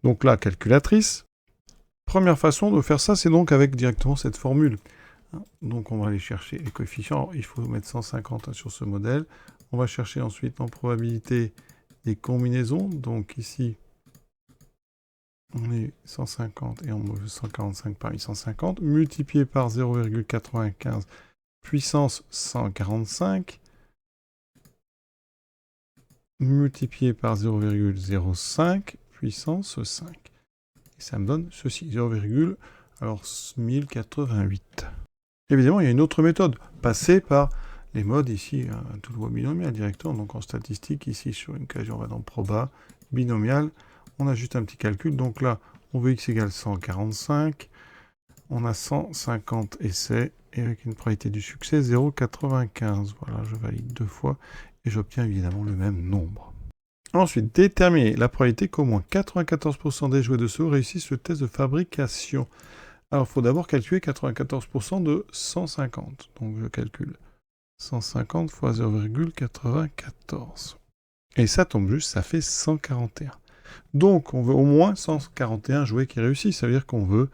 Donc là, calculatrice. Première façon de faire ça, c'est donc avec directement cette formule. Donc on va aller chercher les coefficients. Alors, il faut mettre 150 sur ce modèle. On va chercher ensuite en probabilité des combinaisons. Donc ici, on est 150 et on veut 145 parmi 150, multiplié par 0,95 puissance 145, multiplié par 0,05 puissance 5. Et ça me donne ceci, 1088. Évidemment, il y a une autre méthode, passer par les modes ici, tout le binomial directement, donc en statistique, ici sur une case, on va dans proba, binomial, on a juste un petit calcul, donc là, on veut x égale 145, on a 150 essais, et avec une probabilité du succès 0,95. Voilà, je valide 2 fois, et j'obtiens évidemment le même nombre. Ensuite, déterminer la probabilité qu'au moins 94% des jouets de saut réussissent le test de fabrication. Alors, il faut d'abord calculer 94% de 150. Donc, je calcule 150 fois 0,94. Et ça tombe juste, ça fait 141. Donc, on veut au moins 141 jouets qui réussissent. Ça veut dire qu'on veut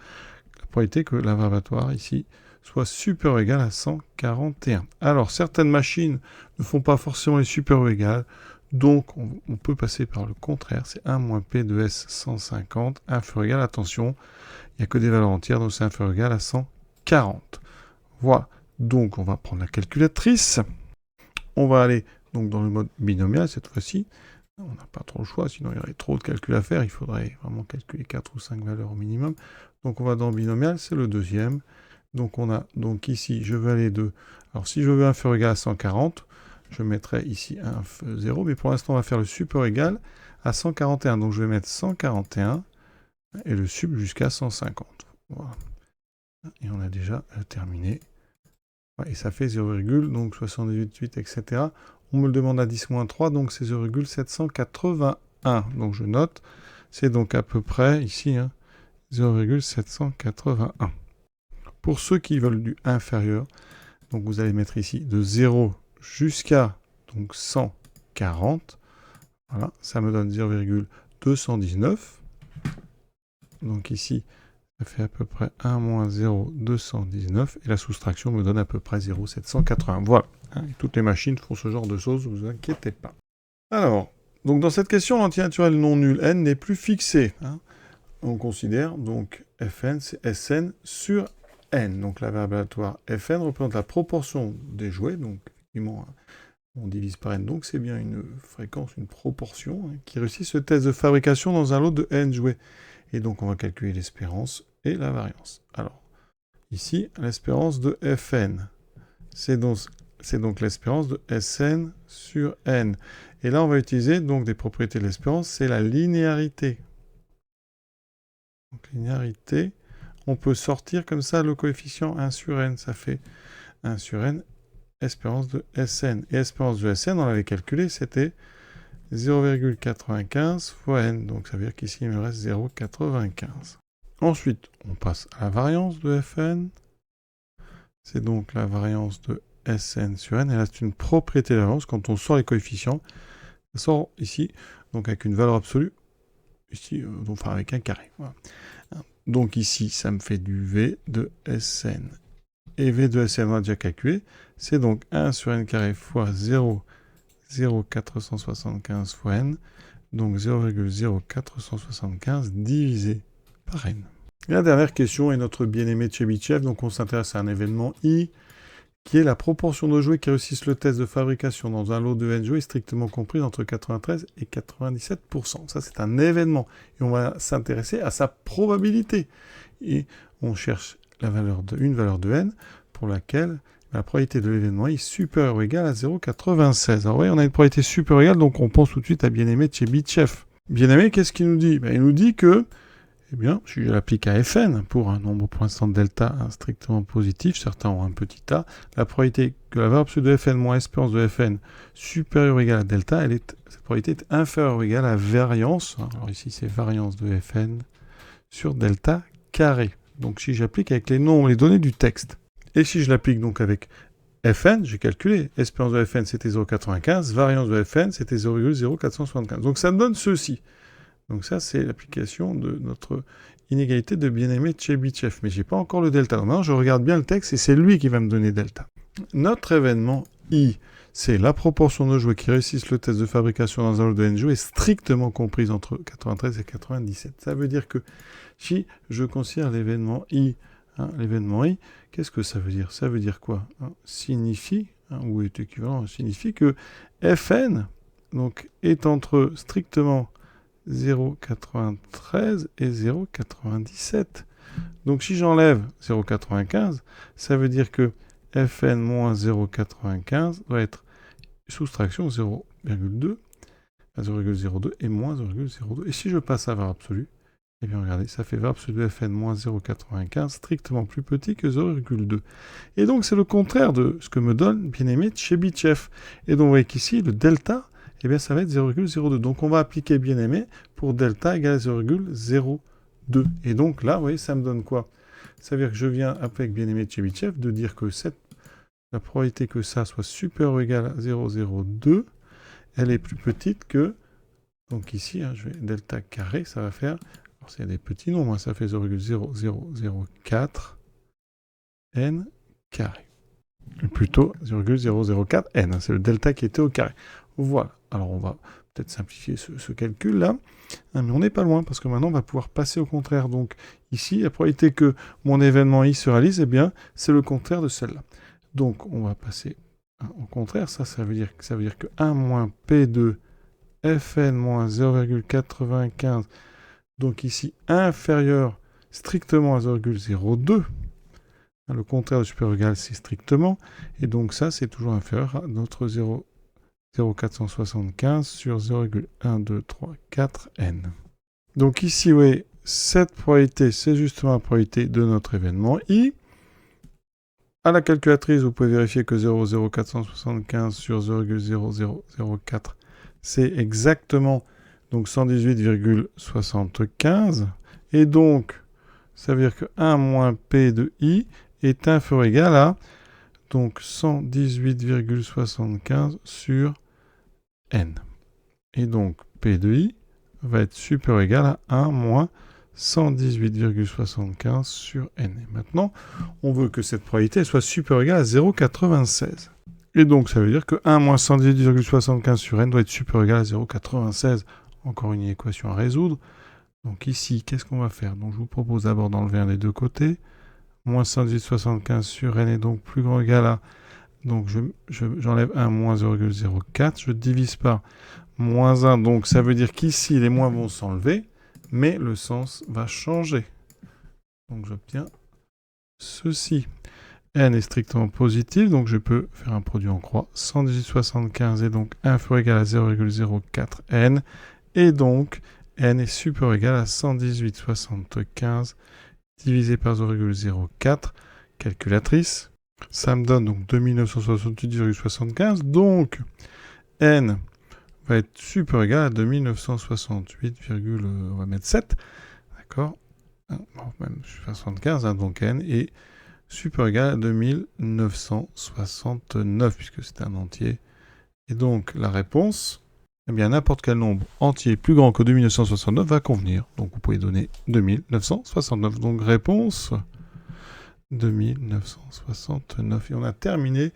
la probabilité que l'inverbatoire, ici, soit supérieur ou égal à 141. Alors, certaines machines ne font pas forcément les supérieurs ou égales. Donc, on peut passer par le contraire. C'est 1 moins P de S 150, inférieur ou égal. Attention, il n'y a que des valeurs entières, donc c'est inférieur ou égal à 140. Voilà. Donc, on va prendre la calculatrice. On va aller donc dans le mode binomial cette fois-ci. On n'a pas trop le choix, sinon il y aurait trop de calculs à faire. Il faudrait vraiment calculer 4 ou 5 valeurs au minimum. Donc, on va dans binomial, c'est le deuxième. Donc, on a donc ici, je veux aller de... Alors, si je veux inférieur ou égal à 140, je mettrai ici un 0, mais pour l'instant, on va faire le supérieur égal à 141. Donc, je vais mettre 141 et le sub jusqu'à 150. Voilà. Et on a déjà terminé. Et ça fait 0, donc 78, etc. On me le demande à 10-3, donc c'est 0,781. Donc je note, c'est donc à peu près ici, 0,781. Pour ceux qui veulent du inférieur, donc vous allez mettre ici de 0 jusqu'à donc 140. Voilà, ça me donne 0,219. Donc ici, ça fait à peu près 1 moins 0,219. Et la soustraction me donne à peu près 0,780. Voilà. Et toutes les machines font ce genre de choses, ne vous inquiétez pas. Alors, donc dans cette question, l'entier naturel non nul n n'est plus fixé. On considère donc Fn, c'est Sn sur n. Donc la variable aléatoire Fn représente la proportion des jouets. Donc effectivement, on divise par n. Donc c'est bien une fréquence, une proportion qui réussit ce test de fabrication dans un lot de n jouets. Et donc on va calculer l'espérance et la variance. Alors, ici, l'espérance de Fn, c'est donc l'espérance de Sn sur n. Et là, on va utiliser donc des propriétés de l'espérance, c'est la linéarité. Donc linéarité, on peut sortir comme ça le coefficient 1 sur n, ça fait 1 sur n, espérance de Sn. Et espérance de Sn, on l'avait calculé, c'était 0,95 fois n. Donc ça veut dire qu'ici, il me reste 0,95. Ensuite, on passe à la variance de Fn. C'est donc la variance de Sn sur n. Et là, c'est une propriété de la variance. Quand on sort les coefficients, ça sort ici, donc avec une valeur absolue, ici, enfin avec un carré. Voilà. Donc ici, ça me fait du V de Sn. Et V de Sn, on a déjà calculé. C'est donc 1 sur n carré fois 0,0475 fois n. Donc 0,0475 divisé par n. Et la dernière question est notre bien-aimé Chebyshev. Donc on s'intéresse à un événement I, qui est la proportion de jouets qui réussissent le test de fabrication dans un lot de n jouets strictement compris entre 93 et 97%. Ça, c'est un événement. Et on va s'intéresser à sa probabilité. Et on cherche une valeur de n pour laquelle la probabilité de l'événement est supérieure ou égale à 0,96. Alors, vous voyez, on a une probabilité supérieure ou égale, donc on pense tout de suite à bien-aimé Chebyshev. Bien-aimé, qu'est-ce qu'il nous dit? Il nous dit que eh bien, si je l'applique à Fn pour un nombre pour l'instant de delta strictement positif, certains ont un petit a, la probabilité que la valeur absolue de Fn moins espérance de Fn supérieure ou égale à delta, cette probabilité est inférieure ou égale à variance. Alors ici, c'est variance de Fn sur delta carré. Donc si j'applique avec les nombres, les données du texte, et si je l'applique donc avec Fn, j'ai calculé, espérance de Fn c'était 0,95, variance de Fn c'était 0,0475. Donc ça me donne ceci. Donc ça, c'est l'application de notre inégalité de bien-aimé Chebyshev. Mais je n'ai pas encore le delta. Donc maintenant, je regarde bien le texte et c'est lui qui va me donner delta. Notre événement I, c'est la proportion de jouets qui réussissent le test de fabrication dans un lot de n jouets strictement comprise entre 93 et 97. Ça veut dire que si je considère l'événement I, qu'est-ce que ça veut dire? Ça veut dire quoi? Signifie, ou est équivalent, signifie que Fn donc, est entre strictement 0,93 et 0,97. Donc si j'enlève 0,95, ça veut dire que Fn moins 0,95 doit être soustraction 0,2 à 0,02 et moins 0,02. Et si je passe à valeur absolue, eh bien regardez, ça fait valeur absolue de Fn moins 0,95 strictement plus petit que 0,2. Et donc c'est le contraire de ce que me donne bien-aimé Tchebychev. Et donc vous voyez qu'ici, le delta, eh bien ça va être 0,02. Donc on va appliquer bien-aimé pour delta égale 0,02. Et donc là, vous voyez, ça me donne quoi? Ça veut dire que je viens avec bien-aimé Tchebychev de dire que la probabilité que ça soit supérieur ou égal à 0,02, elle est plus petite que, donc ici, je vais delta carré, ça va faire, alors c'est des petits nombres, ça fait 0,0004 n carré. Plutôt 0,004 n, c'est le delta qui était au carré. Voilà, alors on va peut-être simplifier ce calcul-là, mais on n'est pas loin, parce que maintenant on va pouvoir passer au contraire. Donc ici, la probabilité que mon événement I se réalise, eh bien, c'est le contraire de celle-là. Donc on va passer au contraire, ça veut dire que 1 moins P2 Fn moins 0,95, donc ici inférieur strictement à 0,02, le contraire de supérieur ou égal, c'est strictement, et donc ça, c'est toujours inférieur à notre 0,475 sur 0,1234 n. Donc ici, vous voyez, cette probabilité, c'est justement la probabilité de notre événement I. À la calculatrice, vous pouvez vérifier que 0,0475 sur 0,0004, c'est exactement donc 118,75. Et donc, ça veut dire que 1 moins P de I est inférieur ou égal à donc 118,75 sur N. Et donc, P de I va être supérieur ou égal à 1 moins 118,75 sur N. Et maintenant, on veut que cette probabilité soit supérieure ou égale à 0,96. Et donc, ça veut dire que 1 moins 118,75 sur N doit être supérieur ou égal à 0,96. Encore une équation à résoudre. Donc ici, qu'est-ce qu'on va faire? Donc je vous propose d'abord d'enlever un des deux côtés. Moins 118,75 sur N est donc plus grand ou égal à... Donc j'enlève 1 moins 0,04. Je divise par moins 1. Donc ça veut dire qu'ici, les moins vont s'enlever. Mais le sens va changer. Donc j'obtiens ceci. N est strictement positif, donc je peux faire un produit en croix. 118,75 est donc inférieur ou égal à 0,04 n. Et donc, n est supérieur ou égal à 118,75 divisé par 0,04. Calculatrice. Ça me donne donc 2968,75. Donc, n va être supérieur ou égal à 2968, on va mettre 7. D'accord, même 75, donc n est supérieur ou égal à 2969, puisque c'est un entier. Et donc, la réponse, eh bien, n'importe quel nombre entier plus grand que 2969 va convenir. Donc, vous pouvez donner 2969. Donc, réponse 2969. Et on a terminé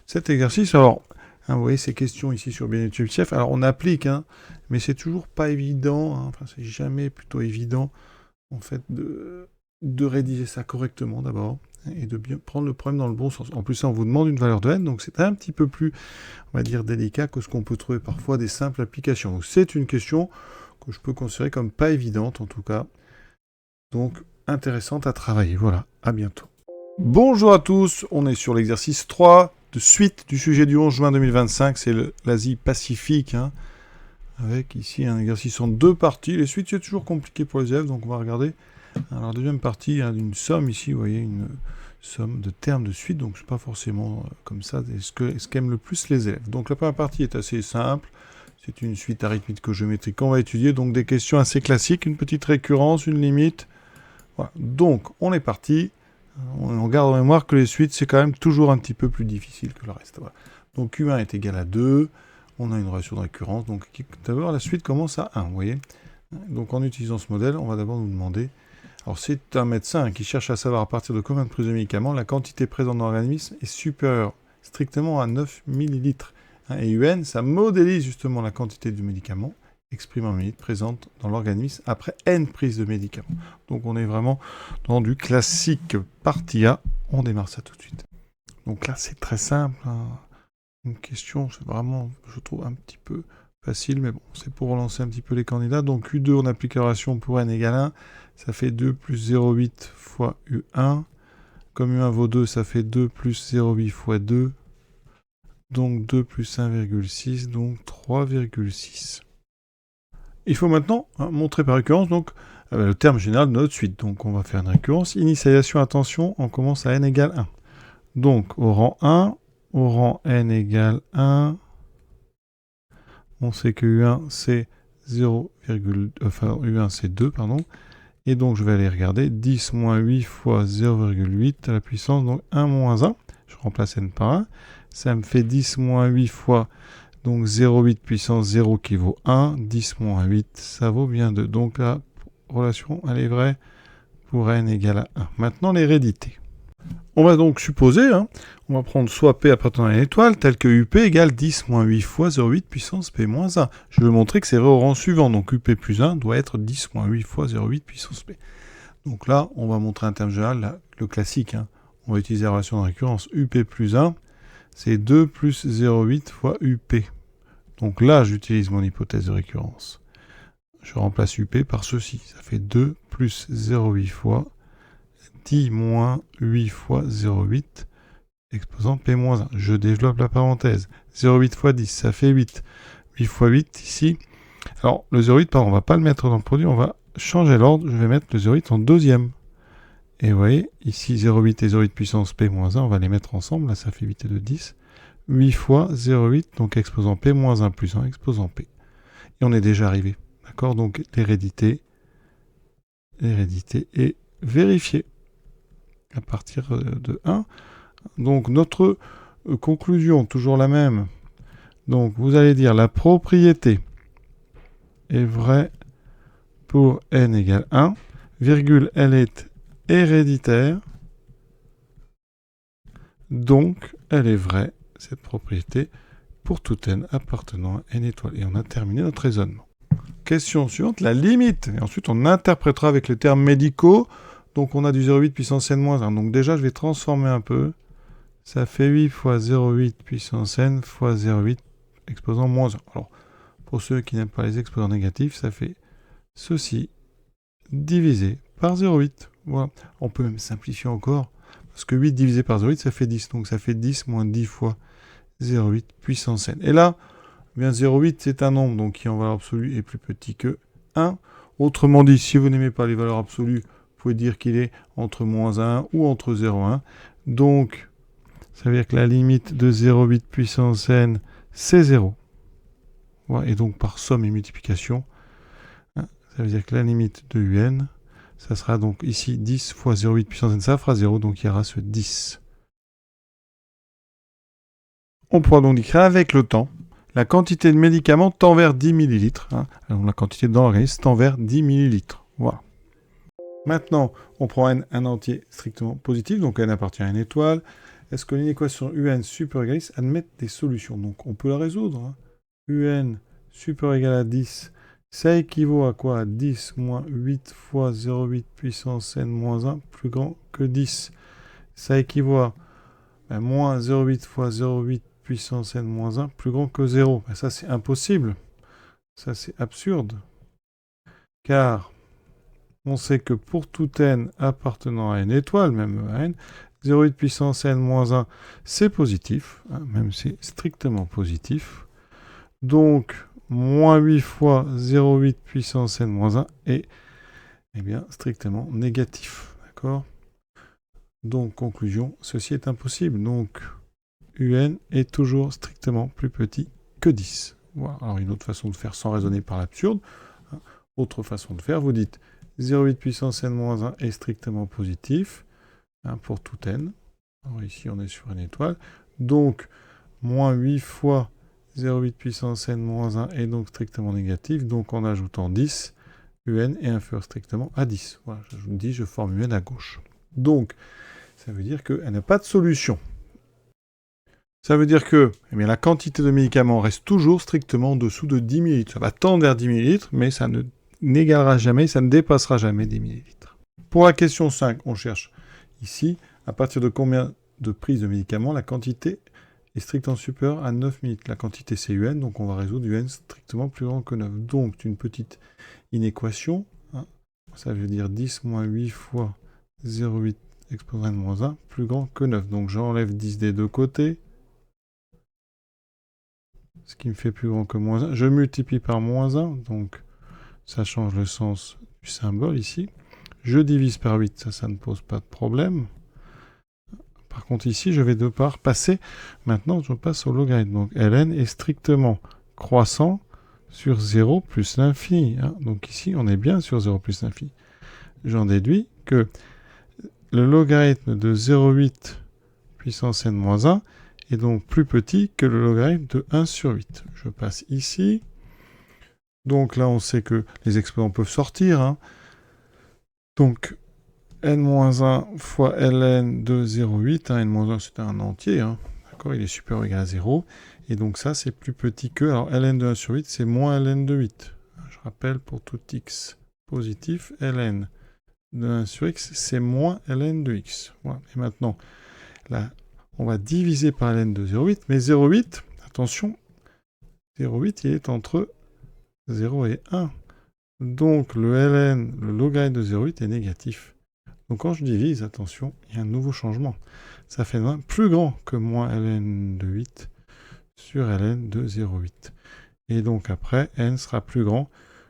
cet exercice. Alors, vous voyez ces questions ici sur bien-aimé Tchebychev. Alors, on applique, mais c'est toujours pas évident. Enfin, c'est jamais plutôt évident, en fait, de rédiger ça correctement d'abord et de bien prendre le problème dans le bon sens. En plus, ça, on vous demande une valeur de n, donc c'est un petit peu plus, on va dire, délicat que ce qu'on peut trouver parfois des simples applications. Donc, c'est une question que je peux considérer comme pas évidente, en tout cas. Donc, intéressante à travailler. Voilà, à bientôt. Bonjour à tous, on est sur l'exercice 3 de suite du sujet du 11 juin 2025, c'est l'Asie-Pacifique, avec ici un exercice en 2 parties. Les suites, c'est toujours compliqué pour les élèves, donc on va regarder. Alors, la deuxième partie, d'une somme ici, vous voyez, une somme de termes de suite, donc c'est pas forcément comme ça ce qu'aiment le plus les élèves. Donc la première partie est assez simple, c'est une suite arithmético-géométrique qu'on va étudier, donc des questions assez classiques, une petite récurrence, une limite. Voilà. Donc, on est parti. On garde en mémoire que les suites, c'est quand même toujours un petit peu plus difficile que le reste. Voilà. Donc Q1 est égal à 2, on a une relation de récurrence, donc d'abord la suite commence à 1, vous voyez. Donc en utilisant ce modèle, on va d'abord nous demander, alors c'est un médecin qui cherche à savoir à partir de combien de prises de médicaments la quantité présente dans l'organisme est supérieure strictement à 9 ml. Et UN, ça modélise justement la quantité du médicament exprimée en minutes présente dans l'organisme après N prises de médicaments. Donc on est vraiment dans du classique partie A. On démarre ça tout de suite. Donc là, c'est très simple. Une question, c'est vraiment, je trouve, un petit peu facile, mais bon, c'est pour relancer un petit peu les candidats. Donc U2, on applique la relation pour N égale 1. ça fait 2 plus 0,8 fois U1. Comme U1 vaut 2, ça fait 2 plus 0,8 fois 2. Donc 2 plus 1,6, donc 3,6. Il faut maintenant montrer par récurrence donc, le terme général de notre suite. Donc on va faire une récurrence. Initialisation, attention, on commence à n égale 1. Donc au rang 1, au rang n égale 1, on sait que U1 c'est 0, enfin U1 c'est 2, pardon. Et donc je vais aller regarder 10 moins 8 fois 0,8 à la puissance, donc 1 moins 1. Je remplace n par 1. Ça me fait 10 moins 8 fois donc 0,8 puissance 0 qui vaut 1. 10 moins 8, ça vaut bien 2. Donc la relation, elle est vraie pour n égale à 1. Maintenant l'hérédité. On va donc supposer, on va prendre soit P appartenant à une étoile, tel que UP égale 10 moins 8 fois 0,8 puissance P moins 1. Je veux montrer que c'est vrai au rang suivant, donc UP plus 1 doit être 10 moins 8 fois 0,8 puissance P. Donc là, on va montrer un terme général, le classique. On va utiliser la relation de récurrence UP plus 1, c'est 2 plus 0,8 fois UP. Donc là, j'utilise mon hypothèse de récurrence. Je remplace UP par ceci, ça fait 2 plus 0,8 fois 10 moins 8 fois 0,8 exposant P moins 1. Je développe la parenthèse. 0,8 fois 10, ça fait 8. 8 fois 8 ici. Alors, le 0,8, pardon, on ne va pas le mettre dans le produit, on va changer l'ordre. Je vais mettre le 0,8 en deuxième. Et vous voyez, ici 0,8 et 0,8 puissance P moins 1, on va les mettre ensemble. Là, ça fait 8 et 2, 10. 8 fois 0,8, donc exposant P moins 1 plus 1, exposant P. Et on est déjà arrivé. D'accord? Donc, l'hérédité est vérifiée à partir de 1. Donc notre conclusion, toujours la même. Donc vous allez dire la propriété est vraie pour n égale 1, virgule, elle est héréditaire, donc elle est vraie, cette propriété, pour tout n appartenant à n étoiles. Et on a terminé notre raisonnement. Question suivante, la limite. Et ensuite on interprétera avec les termes médicaux. Donc on a du 0,8 puissance n-1. Donc déjà je vais transformer un peu. Ça fait 8 fois 0,8 puissance n fois 0,8 exposant moins 1. Alors, pour ceux qui n'aiment pas les exposants négatifs, ça fait ceci divisé par 0,8. Voilà. On peut même simplifier encore, parce que 8 divisé par 0,8, ça fait 10. Donc ça fait 10 moins 10 fois 0,8 puissance n. Et là, eh bien 0,8, c'est un nombre donc qui en valeur absolue est plus petit que 1. Autrement dit, si vous n'aimez pas les valeurs absolues, vous pouvez dire qu'il est entre moins 1 ou entre 0 et 1. Donc, ça veut dire que la limite de 0,8 puissance n, c'est 0. Voilà, et donc par somme et multiplication, ça veut dire que la limite de un, ça sera donc ici 10 fois 0,8 puissance n, ça fera 0, donc il y aura ce 10. On pourra donc dire qu'avec le temps, la quantité de médicaments tend vers 10 ml. Alors la quantité dans l'organisme tend vers 10 ml. Voilà. Maintenant, on prend n un entier strictement positif, donc n appartient à une étoile. Est-ce que l'inéquation un supérieur égal à 10 admet des solutions? Donc on peut la résoudre. Un supérieur égal à 10, ça équivaut à quoi? À 10 moins 8 fois 0,8 puissance n moins 1 plus grand que 10. Ça équivaut à moins 0,8 fois 0,8 puissance n moins 1 plus grand que 0. Ça c'est impossible. Ça c'est absurde. Car on sait que pour tout n appartenant à une étoile, même à n, 0,8 puissance n moins 1, c'est positif, même c'est strictement positif. Donc, moins 8 fois 0,8 puissance n moins 1 est bien, strictement négatif. D'accord? Donc, conclusion, ceci est impossible. Donc, un est toujours strictement plus petit que 10. Voilà. Alors, une autre façon de faire sans raisonner par l'absurde. Autre façon de faire, vous dites 0,8 puissance n moins 1 est strictement positif pour tout n. Alors ici, on est sur une étoile. Donc, moins 8 fois 0,8 puissance n moins 1 est donc strictement négatif. Donc, en ajoutant 10, un est inférieur strictement à 10. Voilà, j'ajoute 10, je forme un à gauche. Donc, ça veut dire qu'elle n'a pas de solution. Ça veut dire que la quantité de médicaments reste toujours strictement en dessous de 10 ml. Ça va tendre vers 10 ml, mais ça ne n'égalera jamais, ça ne dépassera jamais 10 ml. Pour la question 5, on cherche ici, à partir de combien de prises de médicaments la quantité est strictement supérieure à 9 ml. La quantité c'est un, donc on va résoudre un strictement plus grand que 9. Donc une petite inéquation Ça veut dire 10 moins 8 fois 0,8 exposant n moins 1 plus grand que 9. Donc j'enlève 10 des deux côtés. Ce qui me fait plus grand que moins 1. Je multiplie par moins 1. Donc ça change le sens du symbole ici. Je divise par 8. Ça ne pose pas de problème. Par contre ici, je vais devoir passer. Maintenant, je passe au logarithme. Donc ln est strictement croissant sur 0 plus l'infini. Hein. Donc ici, on est bien sur 0 plus l'infini. J'en déduis que le logarithme de 0,8 puissance n-1 est donc plus petit que le logarithme de 1 sur 8. Je passe ici. Donc là, on sait que les exposants peuvent sortir. Hein. Donc, n-1 fois ln de 0,8. Hein, n-1, c'est un entier. Hein. D'accord, il est supérieur ou égal à 0. Et donc ça, c'est plus petit que... Alors, ln de 1 sur 8, c'est moins ln de 8. Je rappelle, pour tout x positif, ln de 1 sur x, c'est moins ln de x. Voilà. Et maintenant, là, on va diviser par ln de 0,8. Mais 0,8, attention, 0,8, il est entre 0 et 1. Donc, le ln, le logarithme de 0,8 est négatif. Donc, quand je divise, attention, il y a un nouveau changement. Ça fait 1 plus grand que moins ln de 8 sur ln de 0,8. Et donc, après, n sera plus grand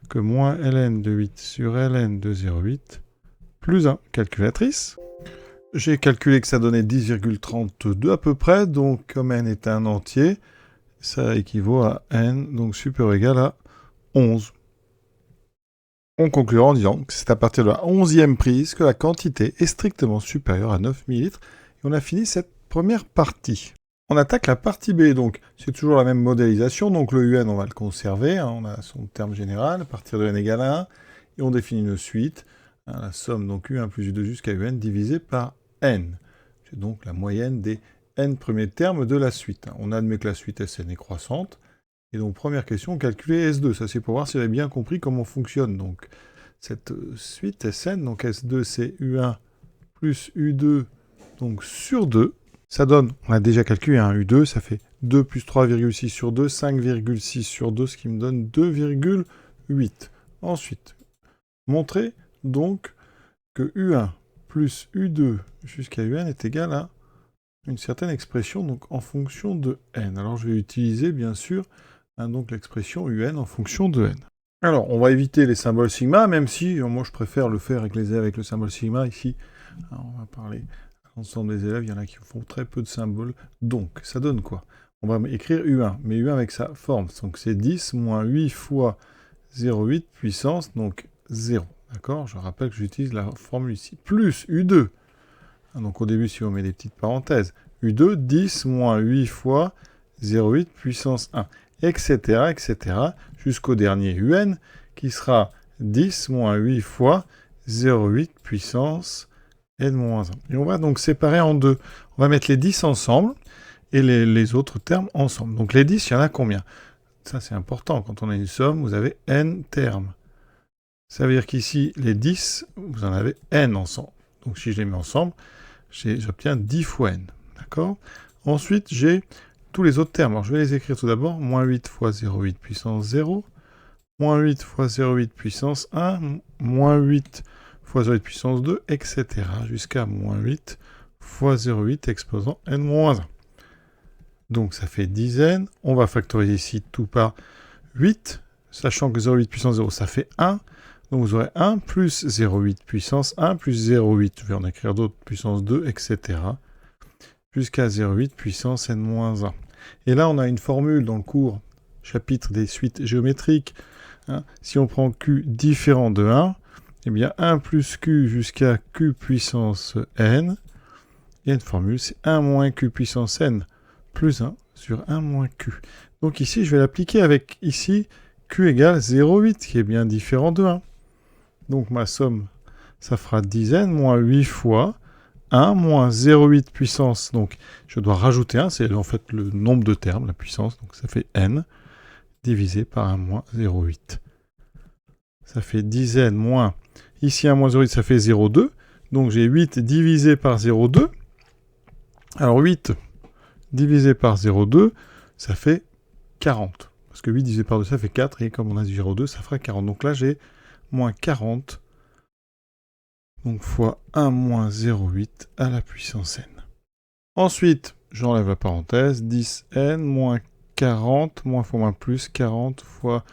que moins ln de 8 sur ln de 0,8 plus 1. Calculatrice. J'ai calculé que ça donnait 10,32 à peu près. Donc, comme n est un entier, ça équivaut à n, donc supérieur ou égal à 11. On conclura en disant que c'est à partir de la 11e prise que la quantité est strictement supérieure à 9 ml. Et on a fini cette première partie. On attaque la partie B, donc c'est toujours la même modélisation. Donc le UN, on va le conserver, hein, on a son terme général, à partir de n égale à 1. Et on définit une suite, hein, la somme donc U1 plus U2 jusqu'à UN divisé par n. C'est donc la moyenne des n premiers termes de la suite. On admet que la suite Sn est croissante. Et donc, première question, calculer S2. Ça, c'est pour voir si vous avez bien compris comment fonctionne. Donc, cette suite Sn, donc S2, c'est U1 plus U2, donc sur 2. Ça donne, on a déjà calculé un U2, ça fait 2 plus 3,6 sur 2, 5,6 sur 2, ce qui me donne 2,8. Ensuite, montrer donc que U1 plus U2 jusqu'à UN est égal à une certaine expression, donc en fonction de n. Alors, je vais utiliser, bien sûr, donc l'expression UN en fonction de n. Alors, on va éviter les symboles sigma, même si moi je préfère le faire avec les élèves avec le symbole sigma. Ici, alors, on va parler à l'ensemble des élèves, il y en a qui font très peu de symboles. Donc, ça donne quoi? On va écrire U1, mais U1 avec sa forme. Donc c'est 10 moins 8 fois 0,8 puissance, donc 0. D'accord? Je rappelle que j'utilise la formule ici. Plus U2. Donc au début, si on met des petites parenthèses, U2, 10 moins 8 fois 0,8 puissance 1. Etc., etc., jusqu'au dernier UN, qui sera 10 moins 8 fois 0,8 puissance n-1. Et on va donc séparer en deux. On va mettre les 10 ensemble, et les autres termes ensemble. Donc les 10, il y en a combien? Ça, c'est important. Quand on a une somme, vous avez n termes. Ça veut dire qu'ici, les 10, vous en avez n ensemble. Donc si je les mets ensemble, j'obtiens 10 fois n. D'accord? Ensuite, j'ai tous les autres termes. Alors, je vais les écrire tout d'abord. Moins 8 fois 0,8 puissance 0. Moins 8 fois 0,8 puissance 1. Moins 8 fois 0,8 puissance 2, etc. Jusqu'à moins 8 fois 0,8 exposant n-1. Donc, ça fait 10n. On va factoriser ici tout par 8. Sachant que 0,8 puissance 0, ça fait 1. Donc, vous aurez 1 plus 0,8 puissance 1 plus 0,8. Je vais en écrire d'autres, puissance 2, etc. Jusqu'à 0,8 puissance n-1. Et là, on a une formule dans le cours, chapitre des suites géométriques. Hein. Si on prend Q différent de 1, eh bien 1 plus Q jusqu'à Q puissance n, il y a une formule, c'est 1 moins Q puissance n plus 1 sur 1 moins Q. Donc ici, je vais l'appliquer avec, ici, Q égale 0,8, qui est bien différent de 1. Donc ma somme, ça fera 10n moins 8 fois 1 moins 0,8 puissance, donc je dois rajouter 1, c'est en fait le nombre de termes, la puissance, donc ça fait n, divisé par 1 moins 0,8. Ça fait 10n moins, ici 1 moins 0,8, ça fait 0,2, donc j'ai 8 divisé par 0,2. Alors 8 divisé par 0,2, ça fait 40. Parce que 8 divisé par 2, ça fait 4, et comme on a 0,2, ça fera 40. Donc là, j'ai moins 40 donc fois 1 moins 0,8 à la puissance n. Ensuite, j'enlève la parenthèse, 10n moins 40, moins fois moins plus, 40 fois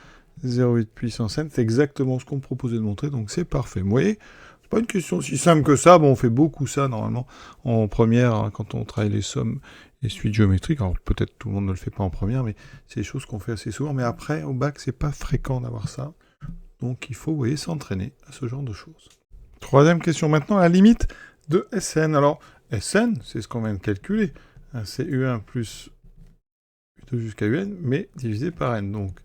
0,8 puissance n, c'est exactement ce qu'on me proposait de montrer, donc c'est parfait. Vous voyez, c'est pas une question si simple que ça, bon, on fait beaucoup ça normalement en première, hein, quand on travaille les sommes et suites géométriques, alors peut-être tout le monde ne le fait pas en première, mais c'est des choses qu'on fait assez souvent, mais après, au bac, c'est pas fréquent d'avoir ça, donc il faut, vous voyez, s'entraîner à ce genre de choses. Troisième question maintenant, la limite de Sn. Alors, Sn, c'est ce qu'on vient de calculer, c'est U1 plus U2 jusqu'à Un, mais divisé par n, donc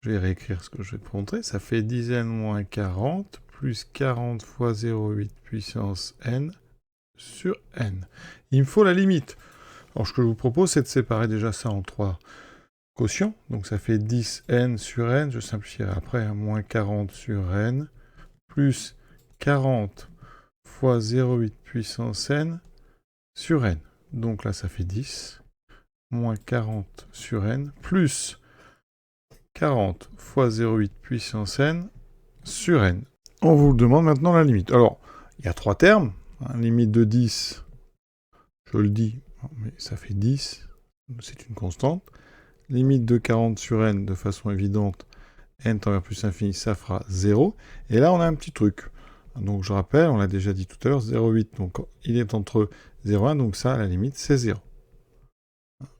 je vais réécrire ce que je vais te montrer. Ça fait 10n moins 40 plus 40 fois 0,8 puissance n sur n. Il me faut la limite. Alors, ce que je vous propose, c'est de séparer déjà ça en 3 quotients. Donc, ça fait 10n sur n. Je simplifierai après. Moins 40 sur n. Plus 40 fois 0,8 puissance n sur n. Donc là, ça fait 10. Moins 40 sur n. Plus 40 fois 0,8 puissance n sur n. On vous demande maintenant la limite. Alors, il y a 3 termes. Limite de 10, je le dis, mais ça fait 10, c'est une constante. Limite de 40 sur n, de façon évidente, n tend vers plus l'infini, ça fera 0. Et là, on a un petit truc. Donc, je rappelle, on l'a déjà dit tout à l'heure, 0,8, donc il est entre 0 et 1, donc ça, à la limite, c'est 0.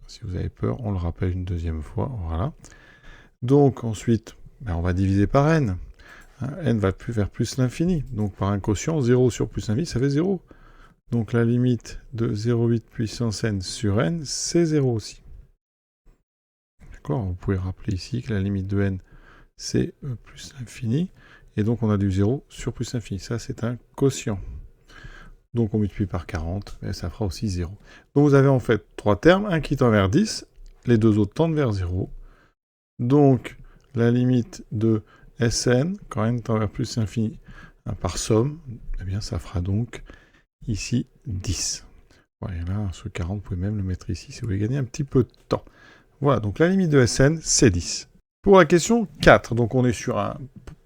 Si vous avez peur, on le rappelle une deuxième fois, voilà. Donc, ensuite, on va diviser par n. N va vers plus l'infini, donc par un quotient, 0 sur plus l'infini, ça fait 0. Donc la limite de 0,8 puissance n sur n, c'est 0 aussi. D'accord? Vous pouvez rappeler ici que la limite de n, c'est plus l'infini, et donc on a du 0 sur plus l'infini. Ça, c'est un quotient. Donc on multiplie par 40, et ça fera aussi 0. Donc vous avez en fait 3 termes, un qui tend vers 10, les deux autres tendent vers 0. Donc la limite de Sn, quand n tend vers plus l'infini, par somme, eh bien ça fera donc ici 10. Voilà, là, ce 40, vous pouvez même le mettre ici si vous voulez gagner un petit peu de temps. Voilà, donc la limite de Sn, c'est 10. Pour la question 4, donc on est sur un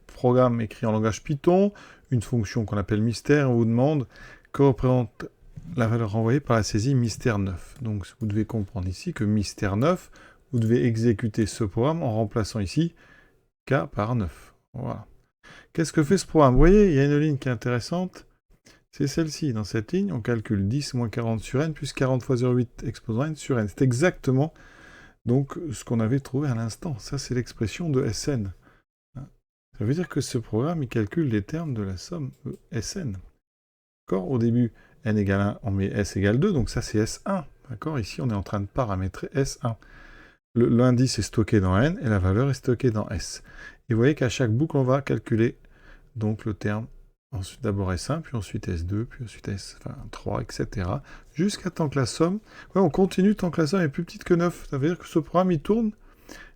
programme écrit en langage Python, une fonction qu'on appelle mystère, on vous demande que représente la valeur renvoyée par la saisie mystère 9. Donc vous devez comprendre ici que mystère 9, vous devez exécuter ce programme en remplaçant ici k par 9. Voilà. Qu'est-ce que fait ce programme? Vous voyez, il y a une ligne qui est intéressante, c'est celle-ci. Dans cette ligne, on calcule 10 moins 40 sur n, plus 40 fois 0,8 exposant n sur n. C'est exactement donc ce qu'on avait trouvé à l'instant. Ça, c'est l'expression de Sn. Ça veut dire que ce programme, il calcule les termes de la somme Sn. D'accord? Au début, n égale 1, on met s égale 2, donc ça, c'est S1. D'accord? Ici, on est en train de paramétrer S1. L'indice est stocké dans n, et la valeur est stockée dans S. Et vous voyez qu'à chaque boucle, on va calculer donc le terme. Ensuite, d'abord S1, puis ensuite S2, puis ensuite S3, etc. Jusqu'à tant que la somme... Ouais, on continue tant que la somme est plus petite que 9. Ça veut dire que ce programme, il tourne.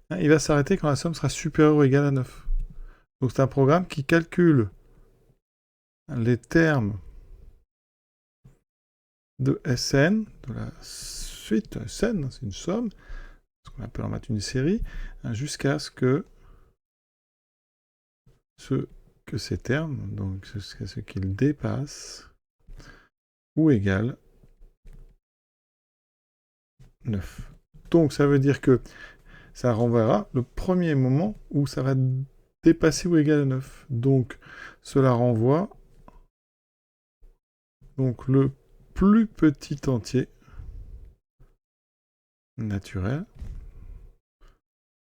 Il va s'arrêter quand la somme sera supérieure ou égale à 9. Donc c'est un programme qui calcule les termes de Sn, de la suite Sn, c'est une somme, ce qu'on appelle en maths une série, jusqu'à ce que ces termes, donc jusqu'à ce qu'ils dépassent ou égale 9. Donc ça veut dire que ça renverra le premier moment où ça va dépasser ou égal à 9. Donc cela renvoie donc le plus petit entier naturel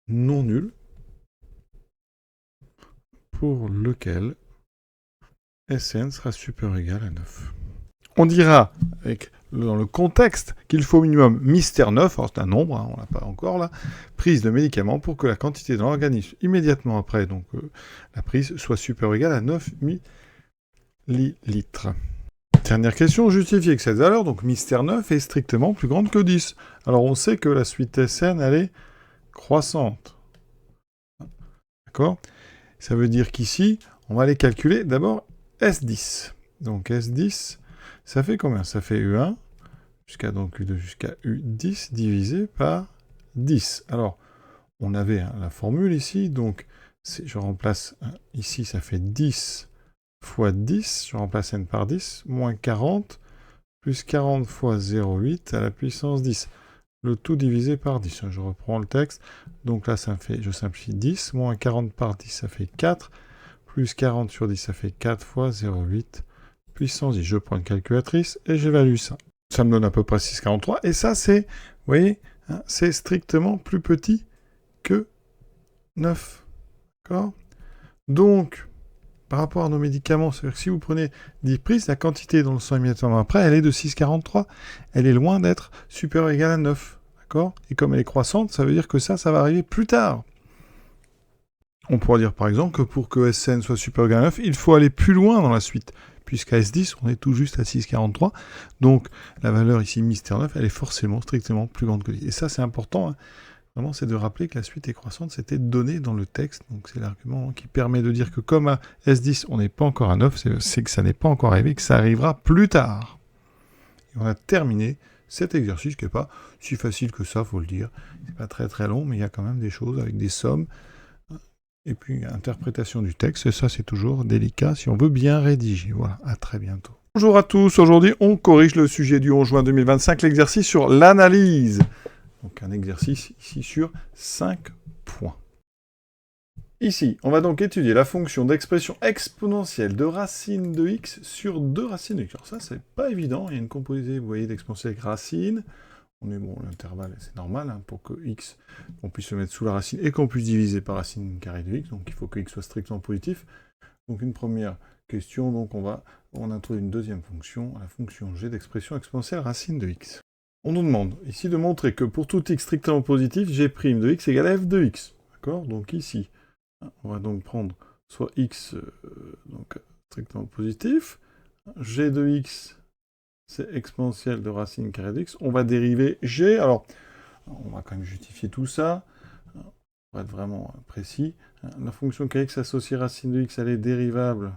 non nul pour lequel Sn sera supérieur ou égal à 9. On dira, dans le contexte, qu'il faut au minimum mystère 9, alors c'est un nombre, on l'a pas encore là, prise de médicaments pour que la quantité dans l'organisme immédiatement après donc, la prise soit supérieure ou égale à 9 millilitres. Dernière question, justifiez que cette valeur, donc mystère 9, est strictement plus grande que 10. Alors on sait que la suite Sn, elle est croissante. D'accord? Ça veut dire qu'ici, on va aller calculer d'abord S10. Donc S10, ça fait combien? Ça fait U1 jusqu'à donc U2 jusqu'à U10 divisé par 10. Alors, on avait la formule ici, donc je remplace ici, ça fait 10 fois 10, je remplace n par 10, moins 40, plus 40 fois 0,8 à la puissance 10. Le tout divisé par 10. Je reprends le texte. Donc là, ça fait, je simplifie 10, moins 40 par 10, ça fait 4, plus 40 sur 10, ça fait 4 fois 0,8 puissance 10. Je prends une calculatrice et j'évalue ça. Ça me donne à peu près 6,43. Et ça, c'est, vous voyez, hein, c'est strictement plus petit que 9. D'accord ? Donc, par rapport à nos médicaments, c'est-à-dire que si vous prenez 10 prises, la quantité dans le sang immédiatement après, elle est de 6,43. Elle est loin d'être supérieure ou égale à 9. D'accord ? Et comme elle est croissante, ça veut dire que ça va arriver plus tard. On pourrait dire par exemple que pour que SN soit supérieur ou égal à 9, il faut aller plus loin dans la suite. Puisqu'à S10, on est tout juste à 6,43. Donc, la valeur ici, mystère 9, elle est forcément strictement plus grande que 10. Et ça, c'est important, hein. Vraiment, c'est de rappeler que la suite est croissante, c'était donné dans le texte. Donc, c'est l'argument qui permet de dire que comme à S10, on n'est pas encore à 9, c'est que ça n'est pas encore arrivé, que ça arrivera plus tard. Et on a terminé cet exercice qui n'est pas si facile que ça, faut le dire. C'est pas très très long, mais il y a quand même des choses avec des sommes. Et puis, interprétation du texte, et ça, c'est toujours délicat si on veut bien rédiger. Voilà, à très bientôt. Bonjour à tous, aujourd'hui, on corrige le sujet du 11 juin 2025, l'exercice sur l'analyse. Donc, un exercice ici sur 5 points. Ici, on va donc étudier la fonction d'expression exponentielle de racine de x sur 2 racines de x. Alors ça, c'est pas évident, il y a une composée, vous voyez, d'exponentielle avec racine. On est bon, l'intervalle, c'est normal, hein, pour que x, on puisse le mettre sous la racine et qu'on puisse diviser par racine carrée de x, donc il faut que x soit strictement positif. Donc une première question, donc on introduit une deuxième fonction, la fonction g d'expression exponentielle racine de x. On nous demande ici de montrer que pour tout x strictement positif, g' de x égale f de x. D'accord ? Donc ici, on va donc prendre soit x donc strictement positif, g de x, c'est exponentielle de racine carrée de x. On va dériver g. Alors, on va quand même justifier tout ça. On va être vraiment précis. La fonction kx associée racine de x, elle est dérivable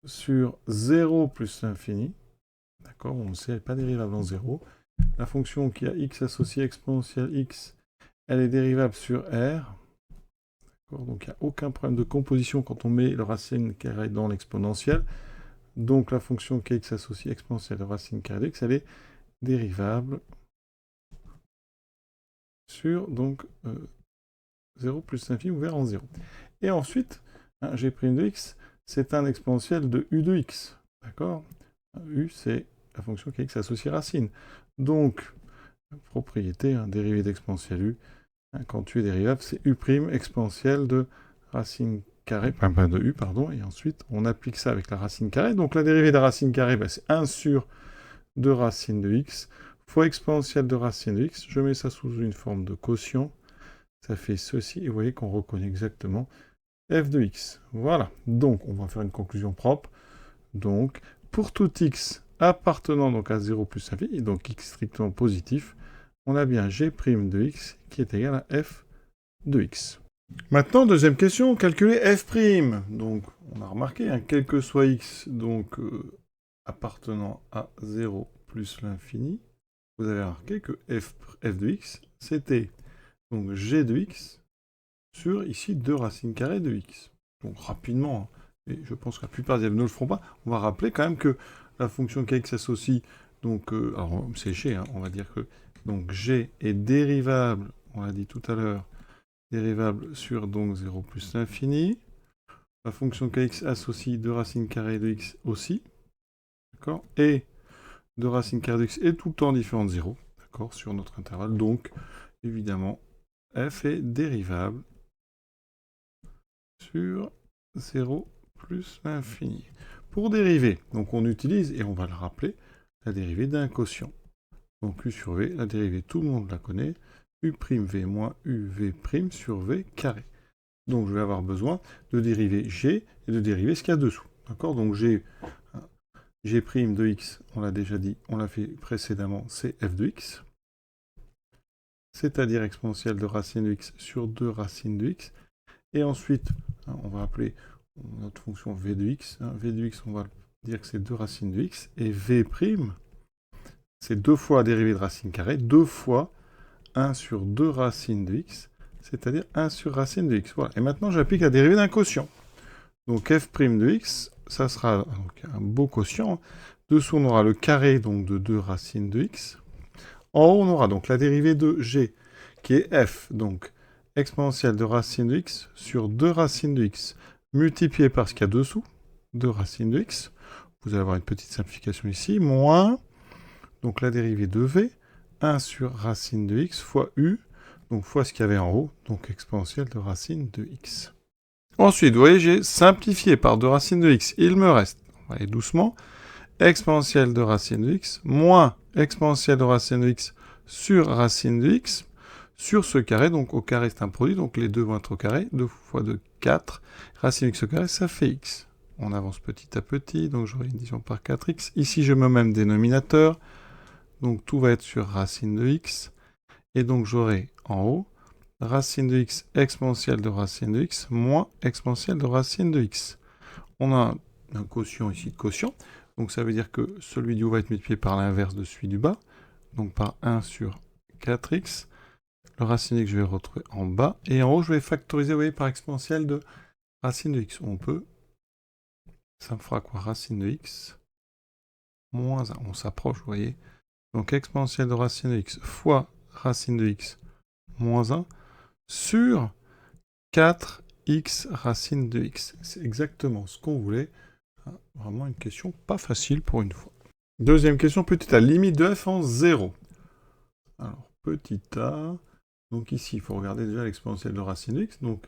sur 0 plus l'infini. D'accord, on le sait, elle n'est pas dérivable en 0. La fonction qui a x associée exponentielle x, elle est dérivable sur r. Donc il n'y a aucun problème de composition quand on met le racine carrée dans l'exponentielle. Donc la fonction kx associée exponentielle de racine carrée de x, elle est dérivable sur donc 0 plus l'infini ouvert en 0. Et ensuite, g' de x, c'est un exponentiel de u de x. D'accord ? U, c'est la fonction kx associée racine. Donc, propriété, dérivée d'exponentielle u, quand u est dérivable, c'est u' exponentielle de racine carrée, pas de u, pardon, et ensuite on applique ça avec la racine carrée. Donc la dérivée de la racine carrée, c'est 1 sur 2 racines de x, fois exponentielle de racine de x. Je mets ça sous une forme de quotient. Ça fait ceci, et vous voyez qu'on reconnaît exactement f de x. Voilà, donc on va faire une conclusion propre. Donc, pour tout x appartenant donc à 0 plus l'infini, donc x strictement positif, on a bien g' de x qui est égal à f de x. Maintenant, deuxième question, calculer f'. Donc, on a remarqué, quel que soit x, donc appartenant à 0 plus l'infini, vous avez remarqué que f de x, c'était donc g de x sur, ici, 2 racines carrées de x. Donc, rapidement, et je pense que la plupart des élèves ne le feront pas, on va rappeler quand même que la fonction kx s'associe, donc, alors c'est g, on va dire que donc g est dérivable, on l'a dit tout à l'heure, dérivable sur donc 0 plus l'infini. La fonction kx associe 2 racines carrées de x aussi, d'accord, et 2 racines carrées de x est tout le temps différent de 0, d'accord, sur notre intervalle. Donc, évidemment, f est dérivable sur 0 plus l'infini. Pour dériver, donc on utilise, et on va le rappeler, la dérivée d'un quotient. Donc u sur v, la dérivée, tout le monde la connaît, u'v moins uv' sur v carré. Donc je vais avoir besoin de dériver g et de dériver ce qu'il y a dessous. D'accord ? Donc g' de x, on l'a déjà dit, on l'a fait précédemment, c'est f de x. C'est-à-dire exponentielle de racine de x sur 2 racines de x. Et ensuite, on va appeler notre fonction v de x. V de x, on va dire que c'est 2 racines de x. Et v', c'est 2 fois la dérivée de racine carrée, 2 fois 1 sur 2 racines de x, c'est-à-dire 1 sur racine de x. Voilà. Et maintenant, j'applique la dérivée d'un quotient. Donc f' de x, ça sera donc, un beau quotient. Dessous, on aura le carré donc, de 2 racines de x. En haut, on aura donc la dérivée de g, qui est f, donc exponentielle de racine de x sur 2 racines de x, multiplié par ce qu'il y a dessous, 2 racines de x. Vous allez avoir une petite simplification ici, moins, donc la dérivée de v, 1 sur racine de x fois u, donc fois ce qu'il y avait en haut, donc exponentielle de racine de x. Ensuite, vous voyez, j'ai simplifié par 2 racines de x. Il me reste, on va aller doucement, exponentielle de racine de x moins exponentielle de racine de x sur racine de x sur ce carré. Donc au carré, c'est un produit, donc les deux vont être au carré. 2 fois 2, 4. Racine de x au carré, ça fait x. On avance petit à petit, donc j'aurai une division par 4x. Ici, je mets même dénominateur. Donc tout va être sur racine de x. Et donc j'aurai en haut racine de x exponentielle de racine de x moins exponentielle de racine de x. On a un quotient ici de quotient. Donc ça veut dire que celui du haut va être multiplié par l'inverse de celui du bas. Donc par 1 sur 4x. Le racine de x, je vais retrouver en bas. Et en haut, je vais factoriser, vous voyez, par exponentielle de racine de x. On peut. Ça me fera quoi? Racine de x moins 1. On s'approche, vous voyez. Donc exponentielle de racine de x fois racine de x moins 1 sur 4x racine de x. C'est exactement ce qu'on voulait. Vraiment une question pas facile pour une fois. Deuxième question, petit a, limite de f en 0. Alors, petit a, donc ici, il faut regarder déjà l'exponentielle de racine de x. Donc,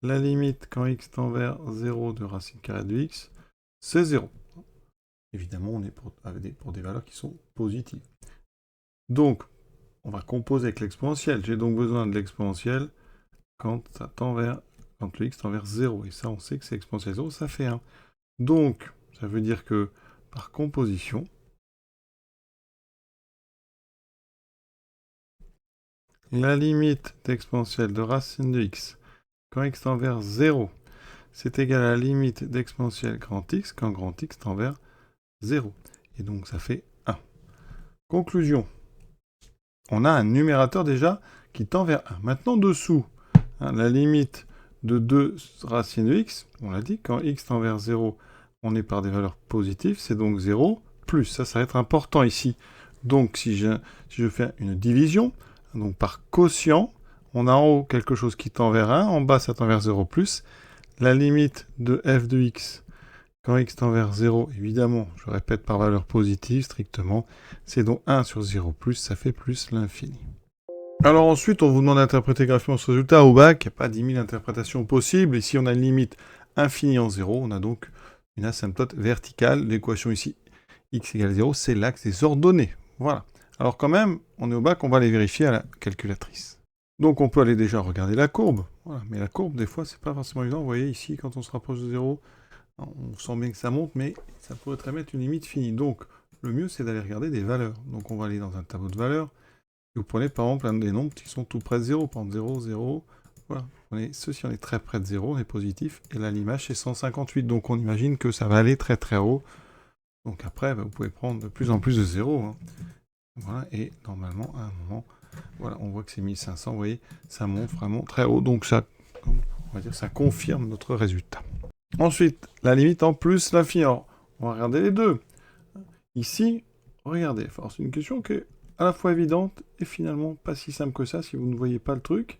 la limite quand x tend vers 0 de racine carrée de x, c'est 0. Évidemment, on est pour des valeurs qui sont positives. Donc, on va composer avec l'exponentielle. J'ai donc besoin de l'exponentielle quand le x tend vers 0. Et ça, on sait que c'est exponentielle 0, ça fait 1. Donc, ça veut dire que, par composition, la limite d'exponentielle de racine de x quand x tend vers 0, c'est égal à la limite d'exponentielle grand x quand grand x tend vers 0. Et donc ça fait 1. Conclusion. On a un numérateur déjà qui tend vers 1. Maintenant dessous, la limite de 2 racines de x, on l'a dit, quand x tend vers 0, on est par des valeurs positives, c'est donc 0 plus. Ça va être important ici. Donc si je fais une division, donc par quotient, on a en haut quelque chose qui tend vers 1, en bas ça tend vers 0 plus. La limite de f de x, quand x tend vers 0, évidemment, je répète par valeur positive strictement, c'est donc 1 sur 0 plus, ça fait plus l'infini. Alors ensuite, on vous demande d'interpréter graphiquement ce résultat au bac, il n'y a pas 10 000 interprétations possibles. Ici, on a une limite infinie en 0, on a donc une asymptote verticale. L'équation ici, x égale 0, c'est l'axe des ordonnées. Voilà. Alors quand même, on est au bac, on va les vérifier à la calculatrice. Donc on peut aller déjà regarder la courbe. Voilà. Mais la courbe, des fois, c'est pas forcément évident. Vous voyez ici, quand on se rapproche de 0, on sent bien que ça monte, mais ça pourrait très bien être une limite finie. Donc le mieux, c'est d'aller regarder des valeurs. Donc on va aller dans un tableau de valeurs. Vous prenez par exemple un des nombres qui sont tout près de 0, par exemple 0, 0, voilà. Ceci, on est très près de 0, on est positif, et là l'image c'est 158, donc on imagine que ça va aller très très haut. Donc après, vous pouvez prendre de plus en plus de 0, hein. Voilà, et normalement, à un moment, voilà, on voit que c'est 1500, vous voyez, ça monte vraiment très haut, donc ça, on va dire, ça confirme notre résultat. Ensuite, la limite en plus l'infini. Alors, on va regarder les deux. Ici, regardez, c'est une question qui est à la fois évidente et finalement pas si simple que ça si vous ne voyez pas le truc.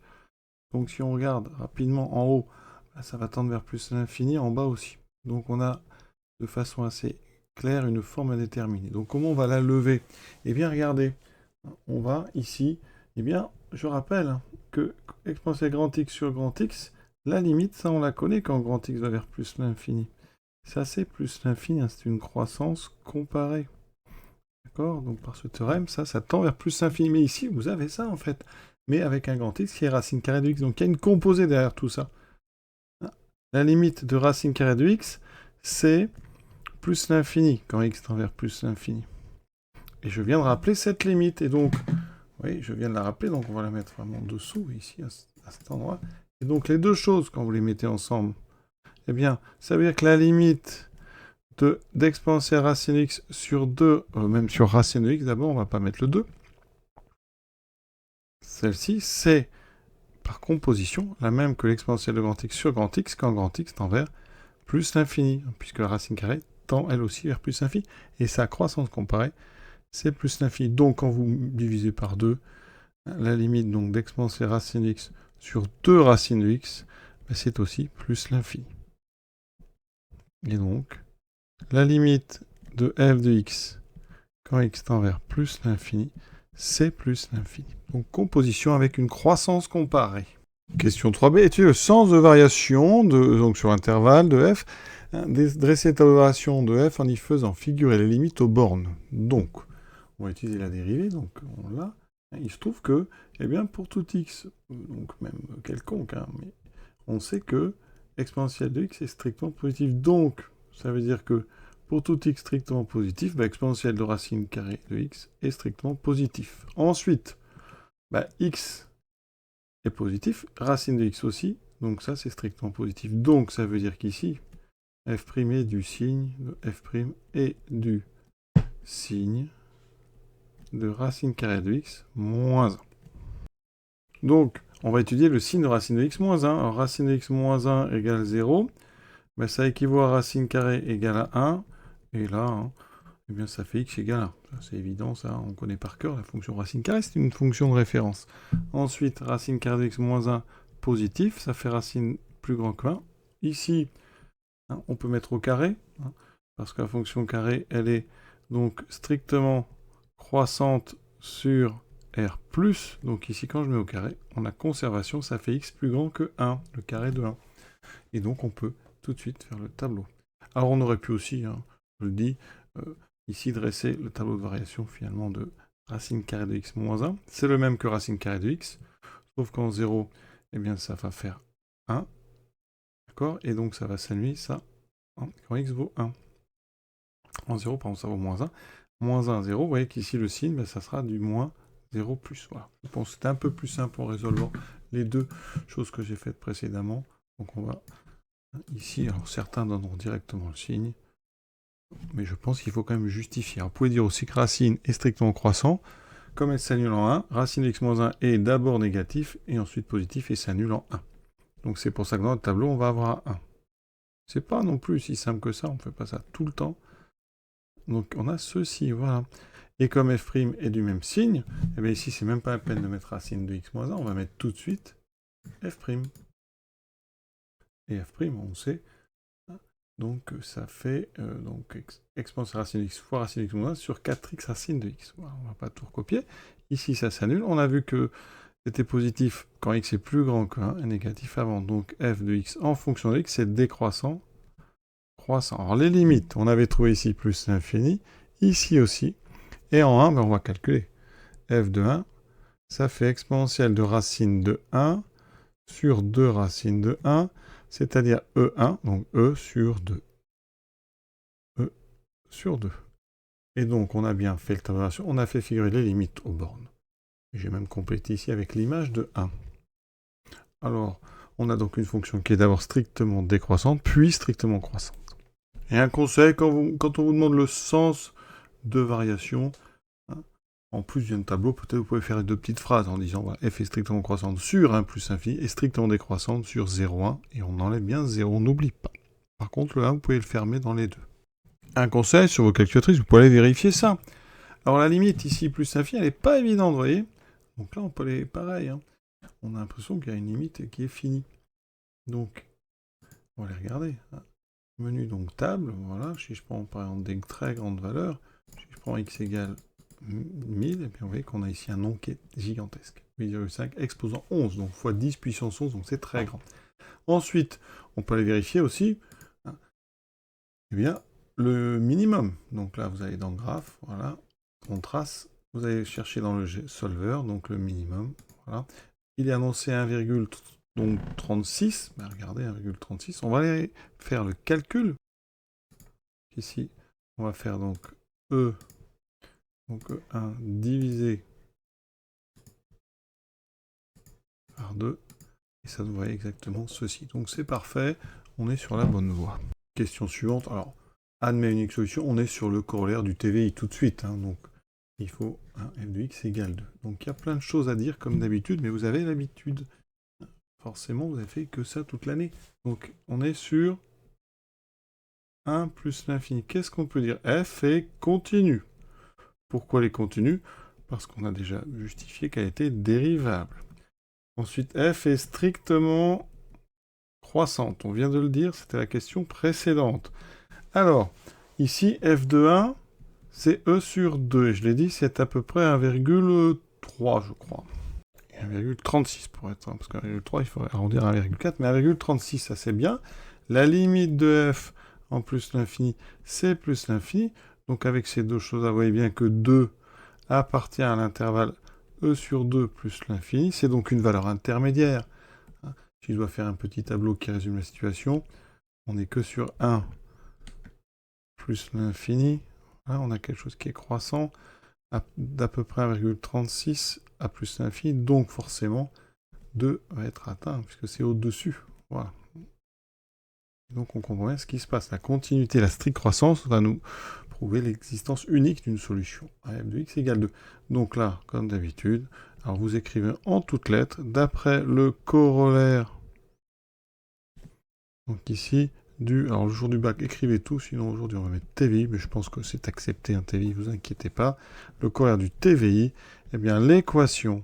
Donc si on regarde rapidement en haut, ça va tendre vers plus l'infini, en bas aussi. Donc on a de façon assez claire une forme à déterminer. Donc comment on va la lever? Eh bien regardez, on va ici, eh bien je rappelle que exponentielle grand x sur grand x, la limite, ça on la connaît quand grand x va vers plus l'infini. Ça c'est plus l'infini, c'est une croissance comparée. D'accord? Donc par ce théorème, ça tend vers plus l'infini. Mais ici, vous avez ça en fait. Mais avec un grand x qui est racine carrée de x. Donc il y a une composée derrière tout ça. La limite de racine carrée de x, c'est plus l'infini, quand x tend vers plus l'infini. Et je viens de rappeler cette limite. Et donc, oui, je viens de la rappeler, donc on va la mettre vraiment dessous, ici, à cet endroit. Et donc les deux choses, quand vous les mettez ensemble, eh bien, ça veut dire que la limite d'exponentielle racine de x sur 2, même sur racine de x, d'abord, on va pas mettre le 2. Celle-ci, c'est, par composition, la même que l'exponentielle de grand x sur grand x, quand grand x tend vers plus l'infini, puisque la racine carrée tend elle aussi vers plus l'infini, et sa croissance comparée, c'est plus l'infini. Donc quand vous divisez par 2, la limite donc d'exponentielle racine de x sur 2 racines de x, ben, c'est aussi plus l'infini. Et donc, la limite de f de x quand x tend vers plus l'infini, c'est plus l'infini. Donc composition avec une croissance comparée. Question 3b, étudier le sens de variation donc sur intervalle de f, dresser ta variation de f en y faisant figurer les limites aux bornes. Donc, on va utiliser la dérivée, donc on l'a. Il se trouve que, eh bien, pour tout x, donc même quelconque, hein, mais on sait que exponentielle de x est strictement positif. Donc, ça veut dire que pour tout x strictement positif, bah, exponentielle de racine carrée de x est strictement positif. Ensuite, bah, x est positif, racine de x aussi, donc ça c'est strictement positif. Donc ça veut dire qu'ici, f' est du signe de f' et du signe de racine carrée de x moins 1. Donc, on va étudier le signe de racine de x moins 1. Alors, racine de x moins 1 égale 0. Ben, ça équivaut à racine carrée égale à 1. Et là, hein, eh bien, ça fait x égale 1. C'est évident, ça, on connaît par cœur la fonction racine carrée, c'est une fonction de référence. Ensuite, racine carrée de x moins 1 positif, ça fait racine plus grand que 1. Ici, hein, on peut mettre au carré, hein, parce que la fonction carré, elle est donc strictement croissante sur R+, donc ici quand je mets au carré, on a conservation, ça fait x plus grand que 1, le carré de 1. Et donc on peut tout de suite faire le tableau. Alors on aurait pu aussi, hein, je le dis, ici dresser le tableau de variation finalement de racine carrée de x moins 1. C'est le même que racine carrée de x, sauf qu'en 0, eh bien ça va faire 1. D'accord? Et donc ça va s'annuler ça, hein, quand x vaut 1. En 0, par exemple, ça vaut moins 1. Moins 1, 0. Vous voyez qu'ici, le signe, ben, ça sera du moins 0 plus. Voilà. Je pense que c'était un peu plus simple en résolvant les deux choses que j'ai faites précédemment. Donc on va ici, alors certains donneront directement le signe, mais je pense qu'il faut quand même justifier. Alors, vous pouvez dire aussi que racine est strictement croissant. Comme elle s'annule en 1, racine de x moins 1 est d'abord négatif et ensuite positif et s'annule en 1. Donc c'est pour ça que dans le tableau, on va avoir 1. C'est pas non plus si simple que ça, on ne fait pas ça tout le temps. Donc on a ceci, voilà. Et comme f' est du même signe, eh bien ici c'est même pas la peine de mettre racine de x moins 1, on va mettre tout de suite f'. Et f', on sait, donc ça fait donc exponentielle racine de x fois racine de x moins 1 sur 4x racine de x. Voilà, on va pas tout recopier. Ici ça s'annule, on a vu que c'était positif quand x est plus grand que 1 et négatif avant. Donc f de x en fonction de x c'est décroissant, croissant. Alors les limites, on avait trouvé ici plus l'infini, ici aussi. Et en 1, ben on va calculer. f de 1, ça fait exponentielle de racine de 1 sur 2 racines de 1, c'est-à-dire E1, donc E sur 2. E sur 2. Et donc, on a bien fait le tableau de variation, on a fait figurer les limites aux bornes. J'ai même complété ici avec l'image de 1. Alors, on a donc une fonction qui est d'abord strictement décroissante, puis strictement croissante. Et un conseil, quand on vous demande le sens de variation, en plus d'un tableau, peut-être vous pouvez faire deux petites phrases en disant voilà, f est strictement croissante sur 1 plus infini et strictement décroissante sur 0,1 et on enlève bien 0, on n'oublie pas. Par contre, le 1, vous pouvez le fermer dans les deux. Un conseil sur vos calculatrices, vous pouvez aller vérifier ça. Alors la limite ici plus infini, elle n'est pas évidente, vous voyez. Donc là, on peut aller pareil. Hein. On a l'impression qu'il y a une limite qui est finie. Donc, on va aller regarder. Menu donc table, voilà. Si je prends par exemple des très grandes valeurs, si je prends x égale 1000, et puis on voit qu'on a ici un nombre qui est gigantesque. 8,5 exposant 11, donc x 10 puissance 11, donc c'est très grand. Ensuite, on peut aller vérifier aussi, hein, eh bien, le minimum. Donc là, vous allez dans le graphe, voilà, on trace, vous allez chercher dans le solver, donc le minimum, voilà. Il est annoncé 1,36, ben regardez, 1,36, on va aller faire le calcul. Ici, on va faire donc E, donc 1 divisé par 2, et ça nous voit exactement ceci. Donc c'est parfait, on est sur la bonne voie. Question suivante, alors, admet unique solution, on est sur le corollaire du TVI tout de suite, hein, donc il faut un f de x égale 2. Donc il y a plein de choses à dire comme d'habitude, mais vous avez l'habitude. Forcément, vous n'avez fait que ça toute l'année. Donc on est sur 1 plus l'infini. Qu'est-ce qu'on peut dire? F est continue. Pourquoi elle est continue? Parce qu'on a déjà justifié qu'elle était dérivable. Ensuite, f est strictement croissante. On vient de le dire, c'était la question précédente. Alors, ici, f de 1, c'est e sur 2. Et je l'ai dit, c'est à peu près 1,3, je crois. 1,36 pour être, parce que 1,3, il faudrait arrondir à 1,4, mais 1,36, ça c'est bien. La limite de f en plus l'infini, c'est plus l'infini. Donc avec ces deux choses-là, vous voyez bien que 2 appartient à l'intervalle e sur 2 plus l'infini. C'est donc une valeur intermédiaire. Si je dois faire un petit tableau qui résume la situation, on n'est que sur 1 plus l'infini. Là, on a quelque chose qui est croissant d'à peu près 1,36 à plus l'infini. Donc forcément, 2 va être atteint, puisque c'est au-dessus. Voilà. Donc on comprend bien ce qui se passe. La continuité, la stricte croissance va nous prouver l'existence unique d'une solution. f de x égale 2. Donc là, comme d'habitude, alors vous écrivez en toutes lettres, d'après le corollaire, donc ici, alors le jour du bac, écrivez tout, sinon aujourd'hui on va mettre TVI, mais je pense que c'est accepté un TVI, vous inquiétez pas. Le corollaire du TVI, eh bien l'équation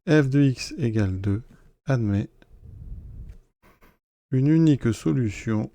f de x égale 2 admet une unique solution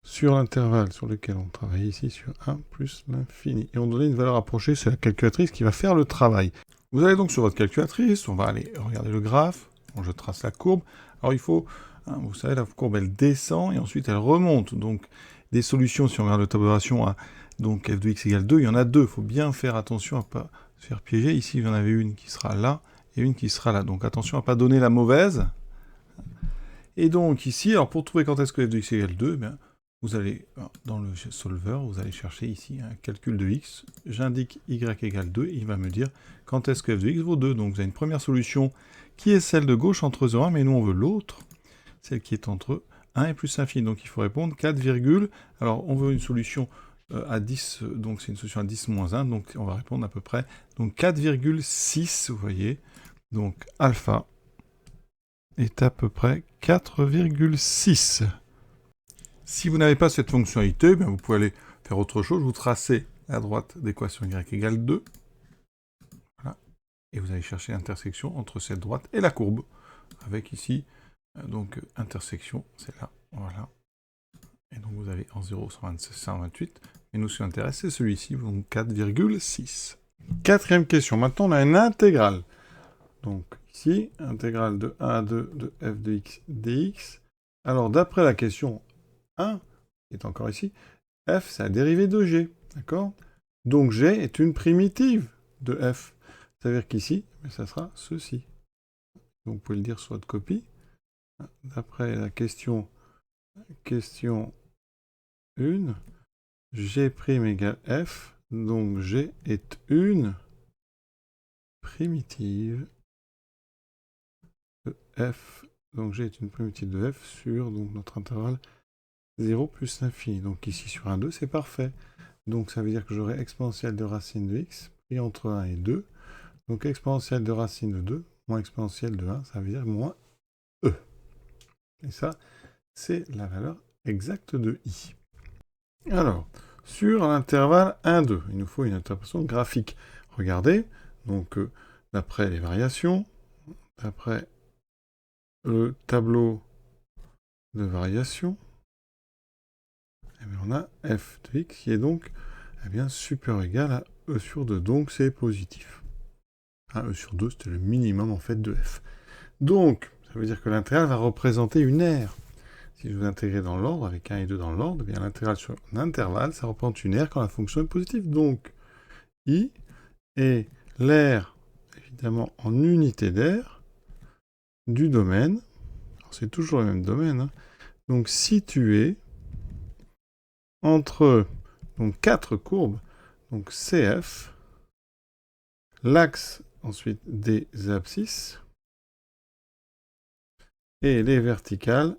sur l'intervalle sur lequel on travaille ici, sur 1 plus l'infini. Et on donnait une valeur approchée, c'est la calculatrice qui va faire le travail. Vous allez donc sur votre calculatrice, on va aller regarder le graphe, bon, je trace la courbe. Alors il faut, vous savez, la courbe elle descend et ensuite elle remonte. Donc des solutions, si on regarde le tableau de relation à donc f de x égale 2, il y en a deux. Il faut bien faire attention à ne pas se faire piéger. Ici, il y en avait une qui sera là et une qui sera là. Donc attention à ne pas donner la mauvaise. Et donc ici, alors pour trouver quand est-ce que f de x égale 2, eh bien, vous allez, dans le solver, vous allez chercher ici un calcul de x. J'indique y égale 2, et il va me dire quand est-ce que f de x vaut 2. Donc vous avez une première solution qui est celle de gauche entre 0 et 1, mais nous on veut l'autre, celle qui est entre 1 et plus infini. Donc il faut répondre 4, alors on veut une solution à 10, donc c'est une solution à 10 moins 1, donc on va répondre à peu près donc 4,6, vous voyez. Donc alpha est à peu près 4,6. Si vous n'avez pas cette fonctionnalité, bien vous pouvez aller faire autre chose. Vous tracez à droite l'équation y égale 2. Voilà. Et vous allez chercher l'intersection entre cette droite et la courbe. Avec ici, donc intersection, c'est là. Voilà. Et donc vous avez en 0, 126, 128. Et nous, ce qui nous intéresse, c'est celui-ci, donc 4,6. Quatrième question. Maintenant, on a une intégrale. Donc ici, intégrale de 1 à 2 de f de x dx. Alors, d'après la question 1, qui est encore ici, f, c'est la dérivée de g, d'accord? Donc g est une primitive de f. Ça veut dire qu'ici, ça sera ceci. Donc vous pouvez le dire sur votre copie. D'après la question 1, g' égale f, donc g est une primitive de f. Donc g est une primitive de f sur donc, notre intervalle 0 plus l'infini. Donc ici sur 1, 2, c'est parfait. Donc ça veut dire que j'aurai exponentielle de racine de x pris entre 1 et 2. Donc exponentielle de racine de 2 moins exponentielle de 1, ça veut dire moins e. Et ça, c'est la valeur exacte de i. Alors, sur l'intervalle 1, 2, il nous faut une interprétation graphique. Regardez, donc d'après les variations, d'après le tableau de variation, eh bien, on a f de x qui est donc supérieur ou égal à e sur 2, donc c'est positif. E sur 2, c'était le minimum en fait de f. Donc, ça veut dire que l'intégrale va représenter une aire. Si je veux intégrer dans l'ordre, avec 1 et 2 dans l'ordre, bien l'intégrale sur un intervalle, ça représente une aire quand la fonction est positive. Donc, i est l'aire, évidemment, en unité d'aire du domaine. C'est toujours le même domaine. Hein. Donc, situé entre donc, 4 courbes, donc CF, l'axe ensuite des abscisses, et les verticales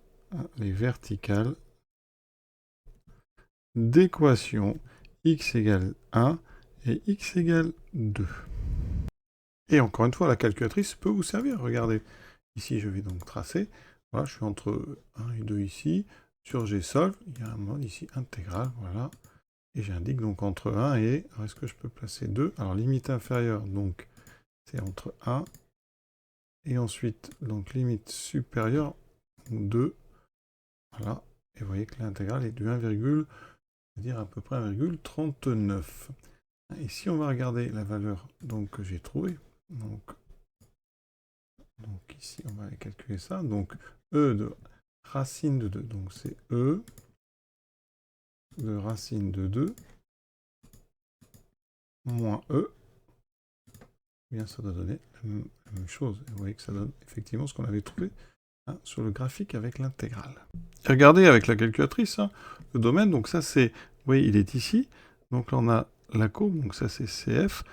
d'équation x égale 1 et x égale 2. Et encore une fois, la calculatrice peut vous servir. Regardez, ici je vais donc tracer. Voilà, je suis entre 1 et 2 ici. Sur Gsolve, il y a un mode ici intégral, voilà. Et j'indique donc entre 1 et... Alors, est-ce que je peux placer 2? Alors, limite inférieure, donc, c'est entre 1. Et ensuite, donc, limite supérieure, 2. Voilà. Et vous voyez que l'intégrale est de 1, dire à peu près 1,39. Ici, on va regarder la valeur donc, que j'ai trouvée. Donc, ici, on va aller calculer ça. Donc, E de racine de 2. Donc, c'est E de racine de 2 moins E. Eh bien, ça doit donner la même chose. Et vous voyez que ça donne effectivement ce qu'on avait trouvé sur le graphique avec l'intégrale. Regardez avec la calculatrice, le domaine. Donc, ça, c'est... Vous voyez, il est ici. Donc, là, on a la courbe. Donc, ça, c'est CF.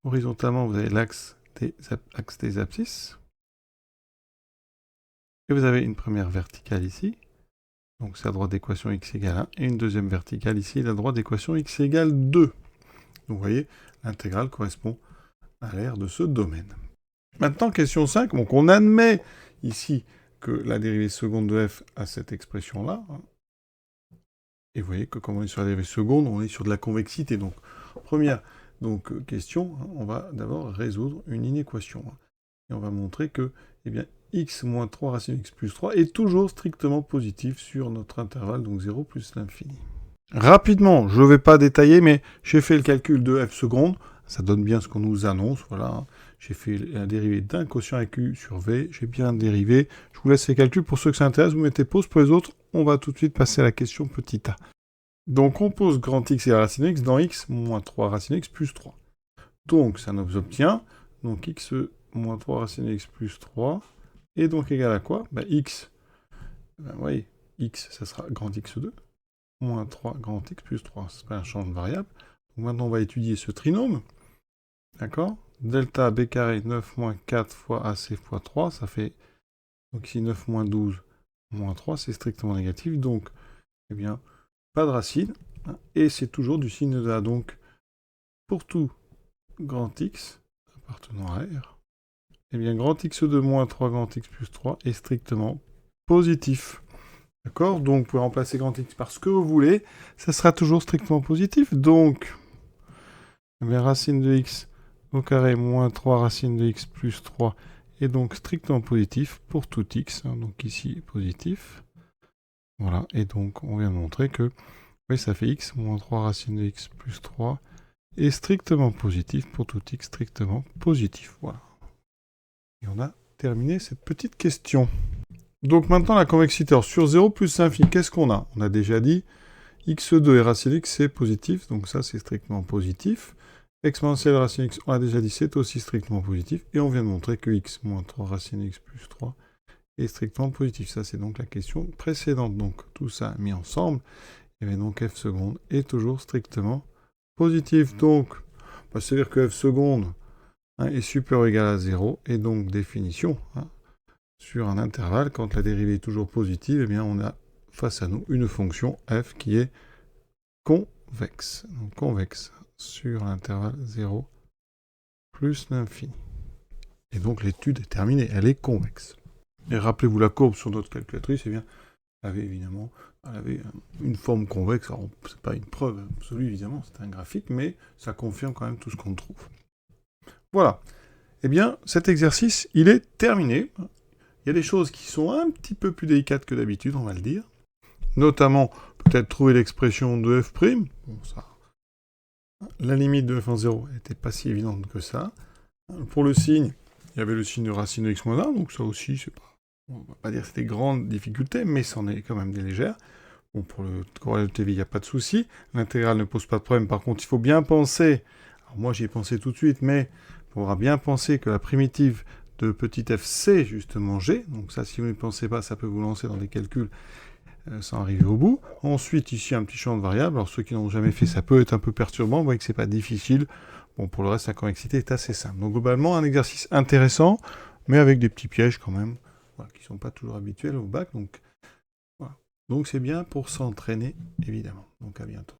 Horizontalement, vous avez l'axe des abscisses. Et vous avez une première verticale ici. Donc c'est la droite d'équation x égale 1. Et une deuxième verticale ici, la droite d'équation x égale 2. Donc vous voyez, l'intégrale correspond à l'aire de ce domaine. Maintenant, question 5. Donc on admet ici que la dérivée seconde de f a cette expression-là. Et vous voyez que comme on est sur la dérivée seconde, on est sur de la convexité. Donc première question, on va d'abord résoudre une inéquation. Et on va montrer que eh bien, x moins 3 racine x plus 3 est toujours strictement positif sur notre intervalle, donc 0 plus l'infini. Rapidement, je ne vais pas détailler, mais j'ai fait le calcul de f seconde. Ça donne bien ce qu'on nous annonce. Voilà. J'ai fait la dérivée d'un quotient AQ sur V. J'ai bien dérivé. Je vous laisse les calculs. Pour ceux que ça intéresse, vous mettez pause. Pour les autres, on va tout de suite passer à la question petit a. Donc on pose grand X et racine X dans X moins 3 racine X plus 3. Donc ça nous obtient donc X moins 3 racine X plus 3 est donc égal à quoi? X, vous voyez, X, ça sera grand X2 moins 3 grand X plus 3. C'est pas un champ de variable. Donc maintenant, on va étudier ce trinôme. D'accord? Delta B carré 9 moins 4 fois AC fois 3, ça fait donc ici 9 moins 12 moins 3, c'est strictement négatif. Donc, eh bien, pas de racine. Et c'est toujours du signe de A. Donc, pour tout grand X appartenant à R, eh bien, grand X2 moins 3 grand X plus 3 est strictement positif. D'accord? Donc, vous pouvez remplacer grand X par ce que vous voulez. Ça sera toujours strictement positif. Donc, eh bien, racine de X au carré moins 3 racine de X plus 3 est donc strictement positif pour tout X. Donc, ici, positif. Voilà. Et donc, on vient de montrer que, oui, ça fait X moins 3 racine de X plus 3 est strictement positif pour tout X strictement positif. Voilà. Et on a terminé cette petite question. Donc maintenant la convexité. Alors sur 0 plus l'infini, qu'est-ce qu'on a? On a déjà dit x2 et racine x c'est positif, donc ça c'est strictement positif. Exponentielle racine x, on a déjà dit c'est aussi strictement positif. Et on vient de montrer que x moins 3 racine x plus 3 est strictement positif. Ça c'est donc la question précédente. Donc tout ça mis ensemble, et bien donc f seconde est toujours strictement positif. Donc, c'est-à-dire que f seconde est supérieur ou égal à 0, et donc définition, sur un intervalle, quand la dérivée est toujours positive, eh bien on a face à nous une fonction f qui est convexe. Donc convexe sur l'intervalle 0 plus l'infini. Et donc l'étude est terminée, elle est convexe. Et rappelez-vous la courbe sur notre calculatrice, eh bien, elle avait une forme convexe. Alors, c'est pas une preuve absolue, évidemment, c'est un graphique, mais ça confirme quand même tout ce qu'on trouve. Voilà. Eh bien, cet exercice, il est terminé. Il y a des choses qui sont un petit peu plus délicates que d'habitude, on va le dire. Notamment, peut-être trouver l'expression de f'. Bon, ça. La limite de f en 0 n'était pas si évidente que ça. Pour le signe, il y avait le signe de racine de x moins 1, donc ça aussi, c'est pas... On va pas dire que c'était grande difficulté, mais c'en est quand même des légères. Bon, pour le corrélat de TV, il n'y a pas de souci. L'intégrale ne pose pas de problème. Par contre, il faut bien penser... Alors moi, j'y ai pensé tout de suite, mais il faudra bien penser que la primitive de petit f, c'est justement g. Donc ça, si vous ne pensez pas, ça peut vous lancer dans des calculs sans arriver au bout. Ensuite, ici, un petit champ de variables. Alors ceux qui n'ont jamais fait, ça peut être un peu perturbant. Vous voyez que c'est pas difficile. Bon, pour le reste, la convexité est assez simple. Donc globalement, un exercice intéressant, mais avec des petits pièges quand même, voilà, qui ne sont pas toujours habituels au bac. Donc voilà. Donc c'est bien pour s'entraîner, évidemment. Donc à bientôt.